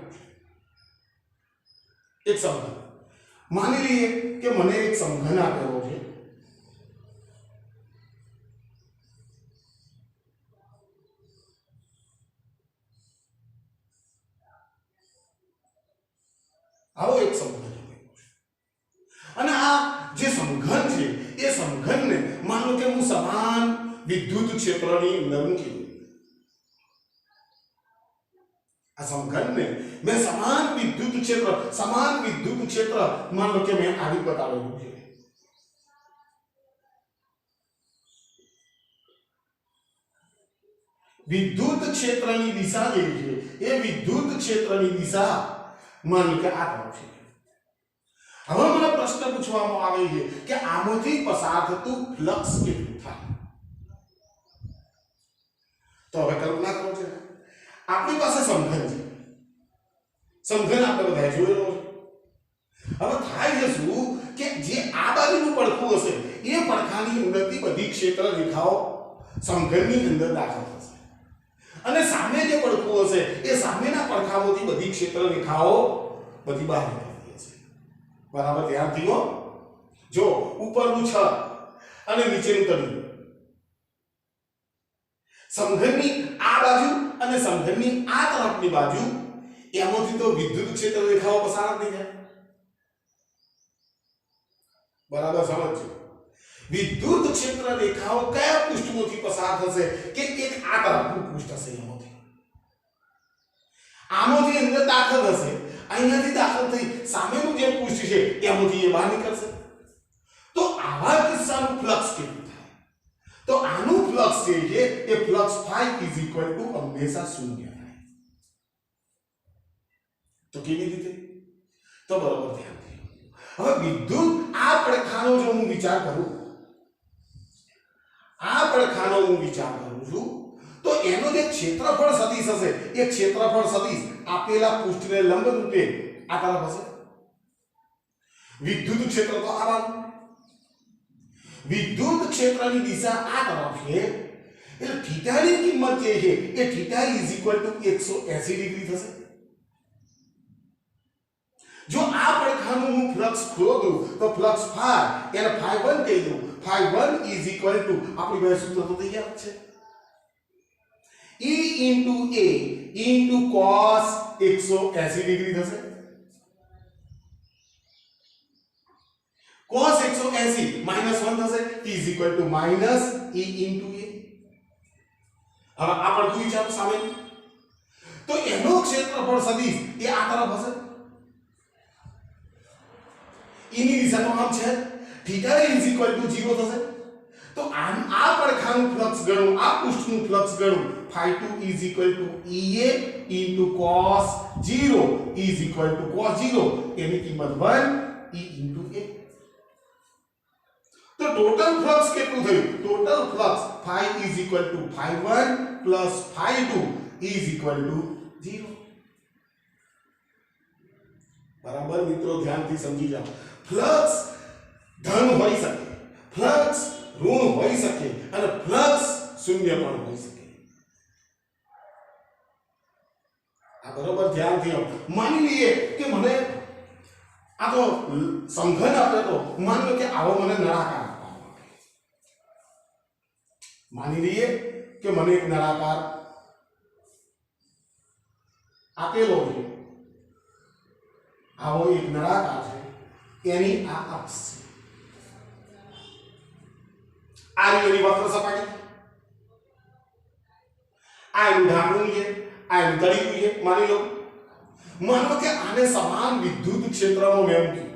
मानी लीजिए कि मैंने एक समघन आपेलो है आओ एक समघन અને આ જે સમઘન છે એ સમઘનને માનો કે હું સમાન વિદ્યુત ક્ષેત્રની અંદર મૂકી દઉં આ સમઘનને मैं समान विद्युत क्षेत्र मान लो कि मैं आगे बतावेલું છે विद्युत क्षेत्रनी दिशा જેવી છે એ વિદ્યુત ક્ષેત્રની દિશા मान लो કે આ તરફ છે હવે મને પ્રશ્ન પૂછવામાં આવે છે કે આમાંથી પસાર થતું ફ્લક્સ કેટલું થાય તો હવે કલ્પના કરો છે આપણી પાસે સમઘન છે समघन આપણે બધા જોયેલો છે હવે થાય છે શું કે જે આ બાજુનું પડખું હશે એ પડખાની અંદરથી બધી ક્ષેત્ર રેખાઓ સમઘનની અંદર દાખલ થશે અને સામે જે પડખું હશે એ સામેના પડખાઓથી બધી ક્ષેત્ર રેખાઓ બધી બહાર નીકળી જશે બરાબર ધ્યાન દીધો જો ઉપરનું છત અને નીચેનું તળિયું સમઘનની આ બાજુ અને સમઘનની આ તરફની બાજુ એમાંથી તો વિદ્યુત ક્ષેત્ર રેખાઓ પસાર થઈ જાય બરાબર સમજો વિદ્યુત ક્ષેત્ર રેખાઓ કયા પૃષ્ઠમાંથી પસાર થશે કે એક આ તરફનું પૃષ્ઠ હશે એમાંથી આમાંથી અંદર દાખલ થશે અહીંયાથી દાખલ થઈ સામેનું જે પૃષ્ઠ છે એમાંથી એ બહાર નીકળશે તો આવા કિસ્સાનું ફ્લક્સ કેટલું થાય તો આનું ફ્લક્સ જે છે એ flux phi is equal to હંમેશા શૂન્ય तो केवी रीते तो बराबर ध्यान दे હવે વિદ્યુત આ પડખાનો જો હું વિચાર કરું છું તો એનો જે ક્ષેત્રફળ સદિશ હશે એ ક્ષેત્રફળ સદિશ આપેલા પૃષ્ઠને લંબ રૂપે આ તરફ હશે વિદ્યુત ક્ષેત્ર તો આવાનું, વિદ્યુત ક્ષેત્રની દિશા આ તરફ છે એટલે થીટાની કિંમત જે છે એ થીટા = 180 ડિગ્રી થશે। જો આ પડખાનું હું ફ્લક્સ શોધું તો ફ્લક્સ ફાઈ એને φ1 કહી દઉં, φ1 આપણી પાસે સૂત્ર તો તૈયાર છે, E × A × cos 180 ડિગ્રી થશે। cos 180 -1 થશે, T = -E × A। હવે આ પડખું વિચારો સામે, તો એનો ક્ષેત્રફળ સદિશ એ આ તરફ હશે, E ની દિશા તો આમ છે, થીટા = 0 થશે। તો આ પડખાનું ફ્લક્સ ગણું, આ પૃષ્ઠનું ફ્લક્સ ગણું, φ2 = EA × cos 0 cos 0 એની કિંમત 1 E × A। તો ટોટલ ફ્લક્સ કેટલું થયું? Total flux φ = φ1 + φ2 = 0। બરાબર મિત્રો, ધ્યાનથી સમજી જાઓ। ફ્લક્સ ધન હોઈ શકે, ફ્લક્સ ઋણ હોઈ શકે અને ફ્લક્સ શૂન્ય પણ હોઈ શકે। આ બરાબર ધ્યાનથી આવો। માની લઈએ કે મને આ તો સમઘન આપે, તો માની લો કે આવો મને નળાકાર આપવામાં આવે, માની લઈએ કે મને એક નળાકાર આપેલો છે, આવો એક નળાકાર છે, એની આ અક્ષ છે, આ એની વક્ર સપાટી, આ એનું ઢાંકણું છે, આ એનું તળિયું છે, માની લો કે આને સમાન વિદ્યુત ક્ષેત્રમાં મેં મૂક્યું,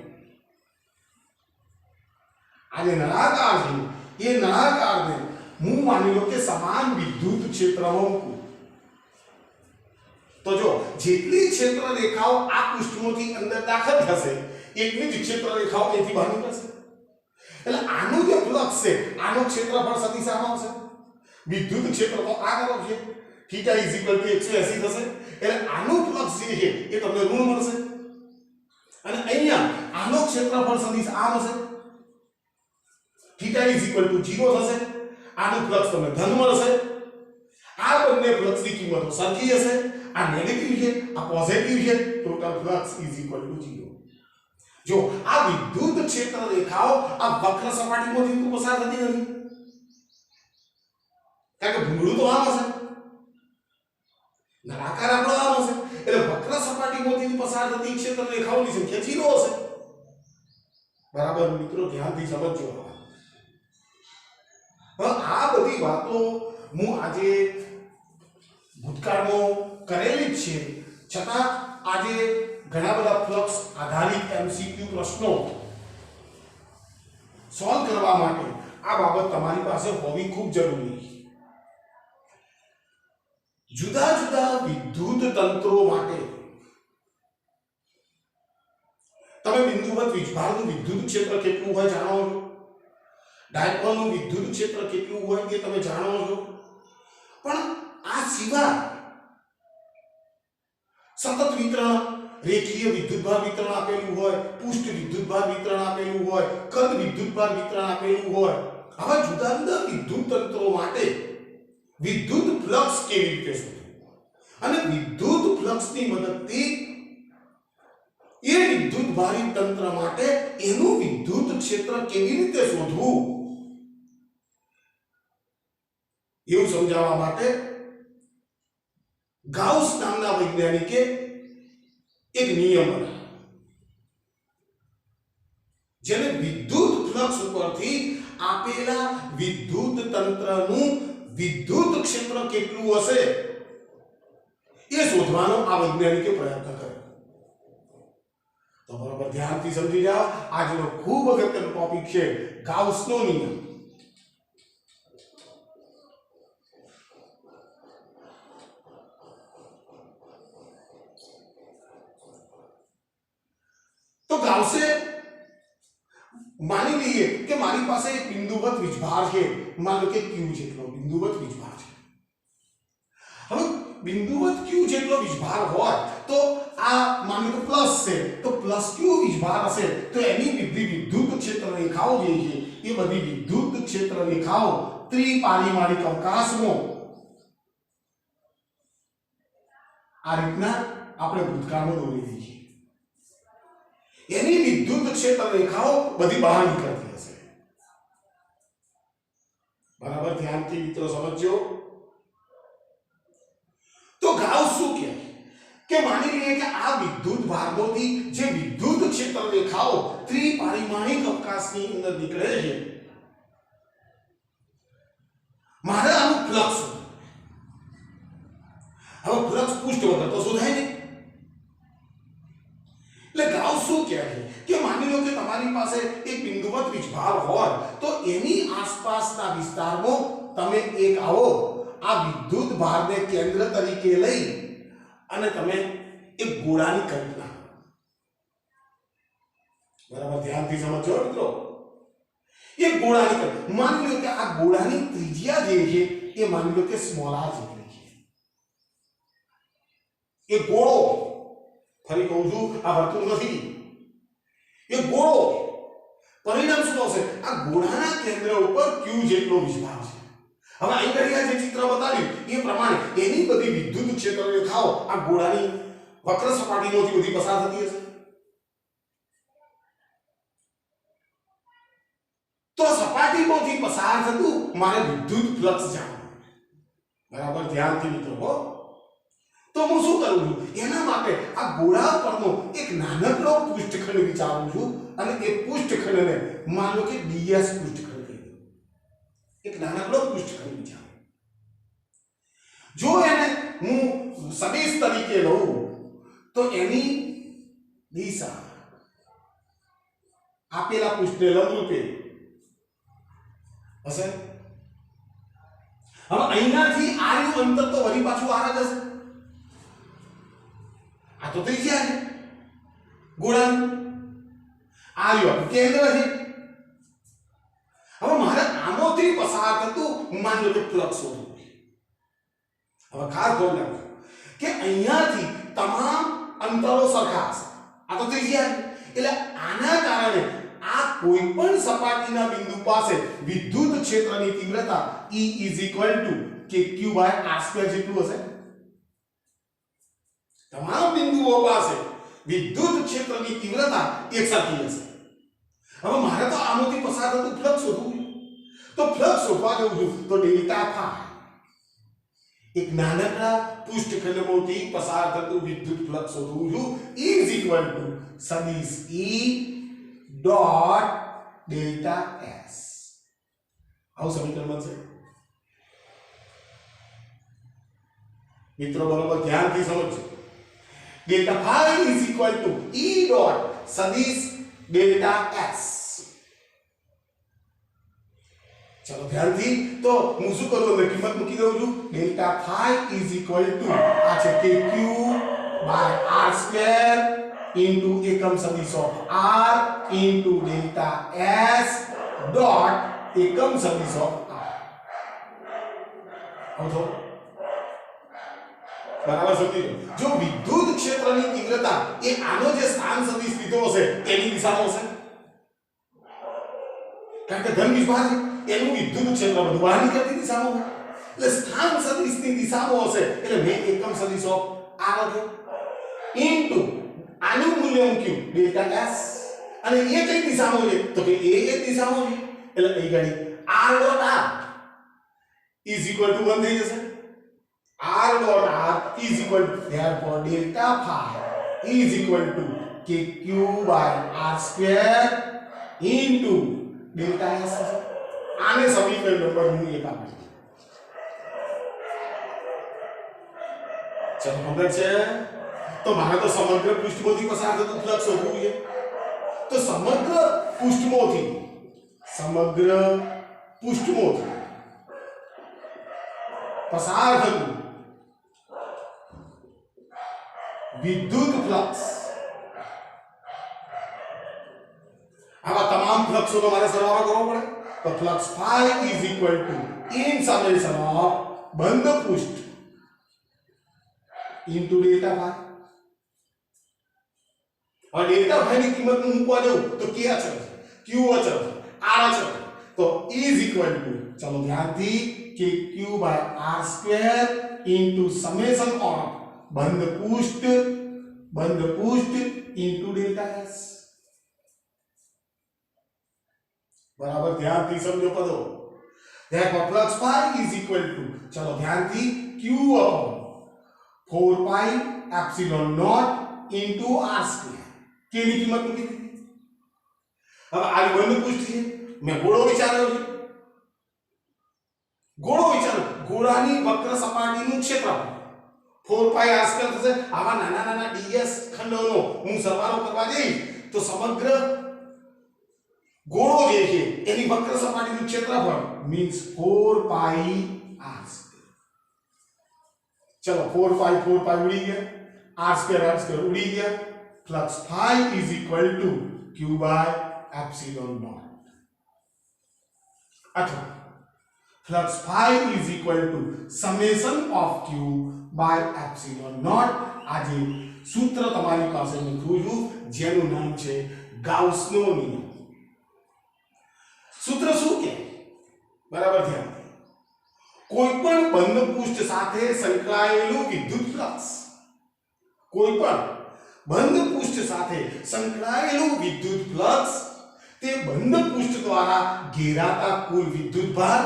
આને નળાકાર છે, એ નળાકારને હું માની લો કે સમાન વિદ્યુત ક્ષેત્રમાં મૂકું, તો જો જેટલી ક્ષેત્ર રેખાઓ આ પૃષ્ઠમાંથી અંદર દાખલ થશે એટલી જ ક્ષેત્ર રેખાઓ અહીંથી બહાર નીકળશે। એટલે આનું જે ફ્લક્સ છે, આનો ક્ષેત્રફળ સદિશ આમ આવશે, વિદ્યુત ક્ષેત્ર તો આ તરફ છે, થીટા = 180 થશે, એટલે આનું ફ્લક્સ જે છે એ તમને ઋણ મળશે, અને અહીંયા આનો ક્ષેત્રફળ સદિશ આમ હશે, થીટા = 0 થશે, આનું ફ્લક્સ તમને ધન મળશે। આ બંને ફ્લક્સની કિંમતો સરખી હશે, આ નેગેટિવ છે, આ પોઝિટિવ છે, ટોટલ ફ્લક્સ = 0। જો આ વિદ્યુત ક્ષેત્ર રેખાઓ આ વક્ર સપાટીમાંથી પસાર થતી નથી, કારણ કે ભૂંગળું તો આમ હશે, નળાકાર આપણો આમ હશે, એટલે વક્ર સપાટીમાંથી પસાર થતી ક્ષેત્ર રેખાઓની સંખ્યા 0 હશે। બરાબર મિત્રો, ધ્યાનથી સમજજો। હવે આ બધી વાતો હું આજે ભૂતકાળમાં કરેલી જ છે, છતાં આજે ઘણા બધા ફ્લક્સ આધારિત MCQ પ્રશ્નો સોલ્વ કરવા માટે આ બાબત તમારી પાસે હોવી ખૂબ જરૂરી છે। જુદા જુદા વિદ્યુત તંત્રો માટે તમે બિંદુવત વીજભારનું વિદ્યુત ક્ષેત્ર કેટલું હોય જાણો છો, ડાયપોલનું વિદ્યુત ક્ષેત્ર કેટલું હોય એ તમે જાણો છો, પણ આ સિવાય સતત વિતરણ, રેખીય વિદ્યુતભાર વિતરણ આપેલું હોય, પૃષ્ઠ વિદ્યુતભાર વિતરણ આપેલું હોય, કદ વિદ્યુતભાર વિતરણ આપેલું હોય, આવા જુદા જુદા વિદ્યુત તંત્રો માટે વિદ્યુત ફ્લક્સ કેવી રીતે શોધવું અને વિદ્યુત ફ્લક્સની મદદથી એ વિદ્યુતભારી તંત્ર માટે એનું વિદ્યુત ક્ષેત્ર કેવી રીતે શોધવું એવું સમજાવવા માટે ગાઉસ નામના વૈજ્ઞાનિકે એક નિયમ બનાવ્યો, જેને વિદ્યુત ફ્લક્સ ઉપરથી આપેલા વિદ્યુત તંત્રનું વિદ્યુત ક્ષેત્ર કેટલું હશે એ શોધવાનો આ વૈજ્ઞાનિકે પ્રયત્ન કર્યો। તો બરાબર ધ્યાનથી સમજી જાઓ, આજનો ખૂબ અગત્યનો ટોપિક છે ગાઉસનો નિયમ। તો ગાઉસે માની લઈએ કે મારી પાસે એક બિંદુવત વીજભાર છે, માનો કે Q જેટલો બિંદુવત વીજભાર છે। હવે બિંદુવત q જેટલો વીજભાર હોય તો આ માની લો પ્લસ છે તો પ્લસ q વીજભાર હશે તો એની બધી વિદ્યુત ક્ષેત્ર રેખાઓ જે છે એ બધી વિદ્યુત ક્ષેત્ર રેખાઓ ત્રિપારિમાણિક અવકાશમાં આ રીતના આપણે ભૂતકાળમાં દોરી દઈએ એની વિદ્યુત ક્ષેત્ર રેખાઓ બધી બહાર નીકળતી હશે બરાબર ધ્યાનથી મિત્રો સમજો તો ગાઉસ શું કહે કે માની લઈએ કે આ વિદ્યુત ભાગોથી જે વિદ્યુત ક્ષેત્ર રેખાઓ ત્રિપારિમાણિક અવકાશની અંદર નીકળે છે મારે આનું ફ્લક્સ હવે ફ્લક્સ પૃષ્ઠ વગર તો શોધાય નહીં એટલે ગાઉસ શું કહે છે કે માની લો કે તમારી પાસે એક બિંદુવત વીજભાર હોય તો એની આસપાસના વિસ્તારમાં તમે એક આવો આ વિદ્યુત ભારને કેન્દ્ર તરીકે લઈ અને તમે એક ગોળાની કલ્પના બરાબર ધ્યાનથી સમજો મિત્રો એક ગોળાની કલ્પના માની લો કે આ ગોળાની ત્રિજ્યા જે છે એ માની લો કે સ્મોલ r જેટલી છે એ ગોળો ફરી કહું છું આ વર્તુળ નથી એ ગોળો પરિણામ શું આવશે આ ગોળાના કેન્દ્ર ઉપર q જેટલો વિસ્તાર છે હવે અહીં ઘડિયા જે ચિત્ર બતાવ્યું એ પ્રમાણે એની બધી વિદ્યુત ક્ષેત્ર રેખાઓ આ ગોળાની વક્ર સપાટીમાંથી બધી પસાર થતી હશે તો સપાટીમાંથી પસાર થતું મારે વિદ્યુત ફ્લક્સ જાણવું બરાબર ધ્યાનથી મિત્રો હો તો હું શું કરું છું એના માટે આ ગોળા પરનો એક નાનકડો પૃષ્ઠખંડ વિચારું છું અને એ પૃષ્ઠખંડને માન લો કે ds પૃષ્ઠખંડ કહી દઉં એક નાનકડો પૃષ્ઠખંડ વિચારું જો એને હું સદિશ તરીકે લઉં તો એની દિશા આપેલા પૃષ્ઠને લંબરૂપે હશે હવે અહીંયાથી આનું અંતર તો વળી પાછું આ જ હશે આ તો ત્રિજ્યા છે ગોળાનું આવ્યો કેન્દ્ર છે હવે મારે આમાંથી પસાર થતું માન લો કે ફ્લક્સ શોધવું હવે ખાસ ધ્યાન રાખજો કે અહીંયાથી તમામ અંતરો સરખા હશે આ તો ત્રિજ્યા છે એટલે આના કારણે આ કોઈ પણ સપાટીના બિંદુ પાસે વિદ્યુત ક્ષેત્રની તીવ્રતા E kq/r² જેટલું હશે તમામ બિંદુઓ પાસે વિદ્યુત ક્ષેત્રની તીવ્રતા એકસરખી હશે હવે મારે તો આમાંથી પસાર થતું ફ્લક્સ શોધવું તો ફ્લક્સ શોધવા જવું છું તો ડેલ્ટા ફાઈ એક નાનકડા પૃષ્ઠખંડમાંથી પસાર થતું વિદ્યુત ફ્લક્સ શોધવું છું સદિશ E ડોટ ડેલ્ટા s આવું સમીકરણ બનશે મિત્રો બરોબર ધ્યાનથી સમજો delta phi is equal to E dot સદિશ delta s ચલો ધ્યાનથી તો હું શું કરું અંદર કિંમત મૂકી દઉં છું delta phi is equal to આ છે kq/r² into એકમ સદિશ of r into delta s dot એકમ સદિશ of r આવતો બરાબર સમજી જો વિદ્યુત ક્ષેત્રની તીવ્રતા એ આનો જે સ્થાન સદિશ લીધો હશે એની દિશામાં હશે કારણ કે ધન વિભાગ એનું વિદ્યુત ક્ષેત્ર બધું બહાર નીકળતી દિશામાં હોય એટલે સ્થાન સદિશની દિશામાં હશે એટલે મેં એકમ સદિશ ઓફ r લખ્યો ઇન્ટુ આનું મૂલ્ય મૂક્યું ડેલ્ટા s અને એ કઈ દિશામાં છે તો કે એ દિશામાં છે એટલે અહીં ગણી r dot r is equal to 1 થઈ જશે r dot r is equal to therefore delta phi is equal to kq/r² into delta s આને સમીકરણ નંબર હું 1 આપું ચલો ખબર છે તો મારે તો સમગ્ર પૃષ્ઠમાંથી પસાર થતું ફ્લક્સ શોધવું છે તો સમગ્ર પૃષ્ઠમાંથી પસાર થતું વિદ્યુત ફ્લક્સ આવા તમામ ફ્લક્સોનો મારે સરવાળો કરવો પડે તો flux phi is equal to in summation of બંધ પૃષ્ઠ ઇન્ટુ ડેલ્ટા ભાગ, और डेल्टा भाई की कीमत मूकवा दो तो के अचल है, q अचल है, r अचल है, तो इज इक्वल टू, चलो ध्यान थी कि q by r square into summation of बंद पृष्ठ इनटू डेल्टा s, बराबर ध्यान थी समझो पदो। देखो flux phi is equal to, चलो ध्यान थी q upon 4 pi epsilon not into r square, के ની કિંમત મૂકી દીધી। હવે આ બંધ પૃષ્ઠ છે, મેં ગોળો વિચાર્યો છે, ગોળાની વક્ર સપાટીનું ક્ષેત્રફળ 4 પાઈ r સ્ક્વેર થશે। આવા નાના નાના ds ખંડોનો હું સરવાળો કરવા જઈશ તો સમગ્ર ગોળો જે છે એની વક્ર સપાટીનું ક્ષેત્રફળ મીન્સ 4 પાઈ r સ્ક્વેર। ચલો 4 પાઈ ઉડી ગયા, r સ્ક્વેર ઉડી ગયા। Flux phi is equal to q by epsilon naught, अथवा flux phi is equal to summation of q by epsilon naught. आज सूत्र તમારી પાસે લખ્યું છું જેનું નામ છે ગાઉસનો નિયમ। सूत्र શું કે બરાબર ધ્યાન દે, કોઈપણ બંધ પૃષ્ઠ સાથે સંકળાયેલું વિદ્યુત ફ્લક્સ, કોઈપણ બંધ પૃષ્ઠ સાથે સંકળાયેલું વિદ્યુત ફ્લક્સ તે બંધ પૃષ્ઠ દ્વારા ઘેરાતા કુલ વિદ્યુત ભાર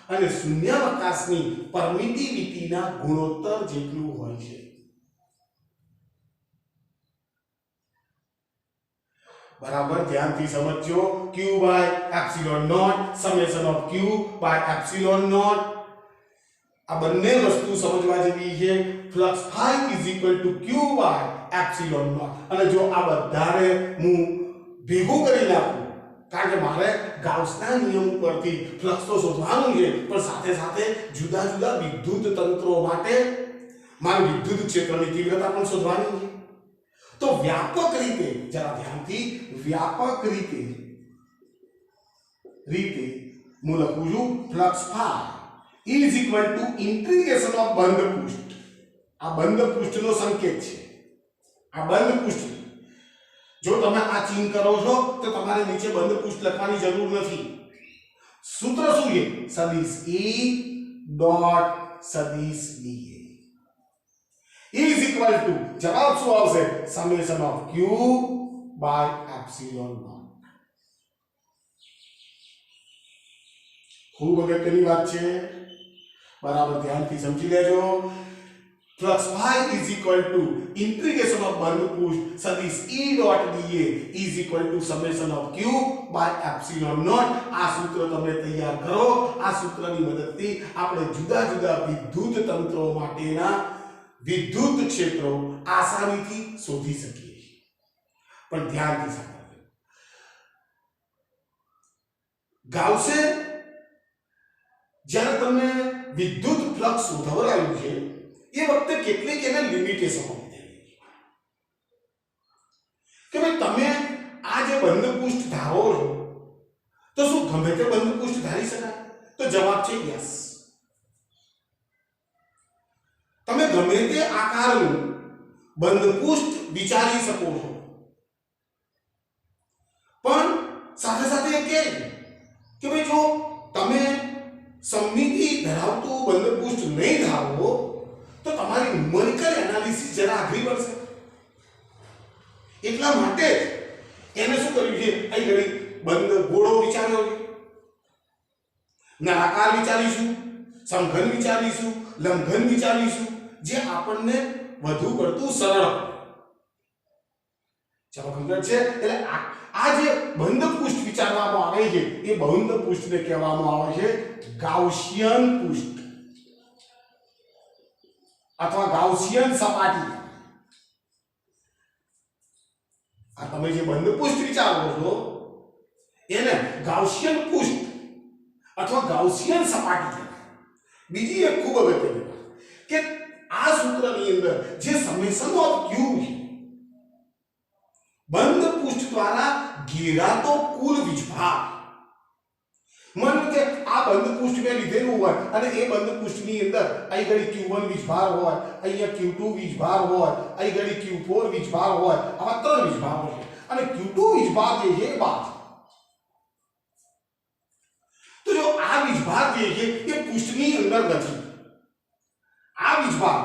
અને શૂન્યાવકાશની પરમિટિવિટીના ગુણોત્તર જેટલું હોય છે। बराबर ध्यान थी समझो, q by epsilon naught summation of q by epsilon naught आ બંને વસ્તુ સમજવા જેવી છે। Flux phi is equal to q by epsilon naught, અને જો આ બધાને હું ભેગું કરી નાખું, કારણ કે મારે ગાઉસના નિયમ પરથી ફ્લક્સ તો શોધવાનું છે, પણ સાથે સાથે જુદા જુદા વિદ્યુત તંત્રો માટે મારે વિદ્યુત ક્ષેત્રની તીવ્રતા પણ શોધવાની છે। તો વ્યાપક રીતે જરા ધ્યાનથી વ્યાપક રીતે હું લખું છું flux phi is equal to integration of बंद पृष्ठ, आ बंद पृष्ठનો સંકેત છે, આ બંધ પૃષ્ઠ જો તમે આ ચિહ્ન કરો છો તો તમારે નીચે બંધ પૃષ્ઠ લખવાની જરૂર નથી। સૂત્ર શું છે? સદિશ E ડોટ સદિશ dA इज इक्वल टू, જવાબ શું આવશે? Summation of q by epsilon naught. ખૂબ અગત્યની વાત છે, बराबर ध्यान थी समझी लेजो। Flux phi is equal to integration of बंद पृष्ठ सदिश E dot dA is equal to summation of q by epsilon naught. आ सूत्र તમે તૈયાર કરો, આ સૂત્રની મદદથી આપણે જુદા જુદા વિદ્યુત તંત્રો માટેના વિદ્યુત ક્ષેત્રો આસાનીથી શોધી શકીએ છીએ। પણ ધ્યાનથી સાંભળજો, ગાઉસે જ્યારે તમને વિદ્યુત ફ્લક્સ શોધવરાયું છે એ વખતે કેટલીક એને લિમિટેશન હતી કે ભાઈ તમે આ જે બંધ પૃષ્ઠ ધારો છો તો શું ગમે તે બંધ પૃષ્ઠ ધારી શકાય? તો જવાબ છે યસ। તમે ગમે તે આકારનું બંધ પૃષ્ઠ વિચારી શકો છો, પણ સાથે સાથે એ કહે કે ભાઈ જો તમે સમમિતિ ધરાવતું બંધ પૃષ્ઠ નહીં ધારો તો તમારી ન્યુમેરિકલ એનાલિસિસ જરા આઘરી પડશે। એટલા માટે એને શું કર્યું છે, અહીં ઘડી બંધ ગોળો વિચાર્યો છે, નળાકાર વિચારીશું, સમઘન વિચારીશું, લંબઘન વિચારીશું, જે આપણને વધુ પડતું સરળ। ચાલો ખબર છે, એટલે આ જે બંધ પૃષ્ઠ વિચારવામાં આવે છે એ બંધ પૃષ્ઠને કહેવામાં આવે છે ગાઉસિયન પૃષ્ઠ અથવા ગાઉસિયન સપાટી। આ તમે જે બંધ પૃષ્ઠ વિચારો છો એને ગાઉસિયન પૃષ્ઠ અથવા ગાઉસિયન સપાટી કહેવાય। બીજી એક ખૂબ અગત્યની વાત કે આ સૂત્રની અંદર જે સમેશન ઓફ q છે, બંધ પૃષ્ઠ દ્વારા ઘેરાતો કુલ વીજભાર, માનો કે આ આ બંધ પૃષ્ઠ મેં લીધેલું હોય અને એ બંધ પૃષ્ઠની અંદર અહીં ઘડી q1 વીજભાર હોય, અહીંયા q2 વીજભાર હોય, અહીં ઘડી q4 વીજભાર હોય, આવા ત્રણ વીજભારો છે અને q2 વીજભાર જે છે એ બહાર છે. તો જો આ વીજભાર જે છે એ પૃષ્ઠની અંદર નથી, આ વીજભાર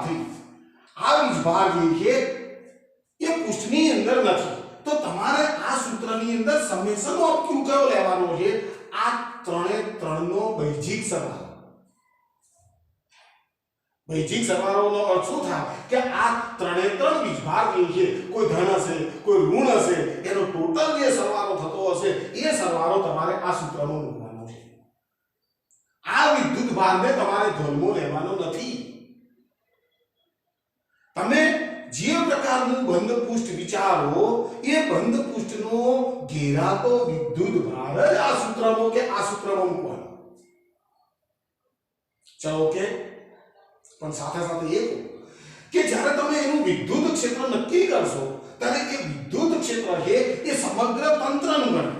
જે છે એ પૃષ્ઠની અંદર નથી, તો તમારે આ સૂત્રની અંદર સમેશન ઓફ q કયો લેવાનો છે? આ ત્રણે ત્રણનો બૈજિક સરવાળો. બૈજિક સરવાળોનો અર્થ શું થાય કે આ ત્રણે ત્રણ વીજભાર જે છે કોઈ ધન હશે કોઈ ઋણ હશે એનો ટોટલ જે સરવાળો થતો હશે એ સરવાળો તમારે આ સૂત્રમાં મૂકવાનો છે. આ વિદ્યુત ભારને તમારે ધ્યાનમાં લેવાનો નથી. તમે જે પ્રકારનું બંધ પૃષ્ઠ વિચારો એ બંધ પૃષ્ઠનો ઘેરાતો વિદ્યુત ભાર જ આ સૂત્રમાં કે આ સૂત્રમાં મૂકવાનો. ચલો ઓકે. પણ સાથે સાથે એ કે જ્યારે તમે એનું વિદ્યુત ક્ષેત્ર નક્કી કરશો ત્યારે એ વિદ્યુત ક્ષેત્ર છે એ સમગ્ર તંત્રનું ગણાય.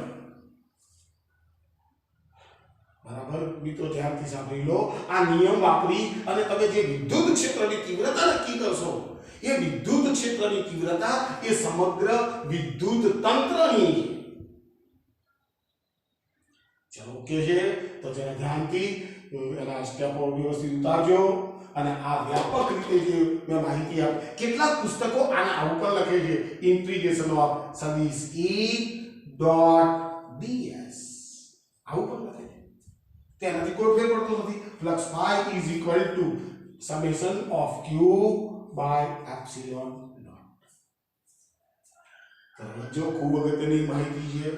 બરાબર મિત્રો, ધ્યાનથી સાંભળી લો. આ નિયમ વાપરી અને તમે જે વિદ્યુત ક્ષેત્રની તીવ્રતા નક્કી કરશો એ વિદ્યુત ક્ષેત્રની તીવ્રતા એ સમગ્ર વિદ્યુત તંત્રની. ચલો ઓકે છે. તો જરા ધ્યાનથી એના સ્ટેપો વ્યવસ્થિત ઉતારજો અને આ વ્યાપક રીતે જે મેં માહિતી આપી, કેટલાક પુસ્તકો આના આવું પણ લખે છે, ઇન્ટિગ્રેશન ઓફ સદિશ E.ds આવું પણ લખે છે. તેનાથી કોઈ ફેર પડતો નથી. Flux phi is equal to summation of q by epsilon naught. તો જો ખૂબ અગત્યની માહિતી છે.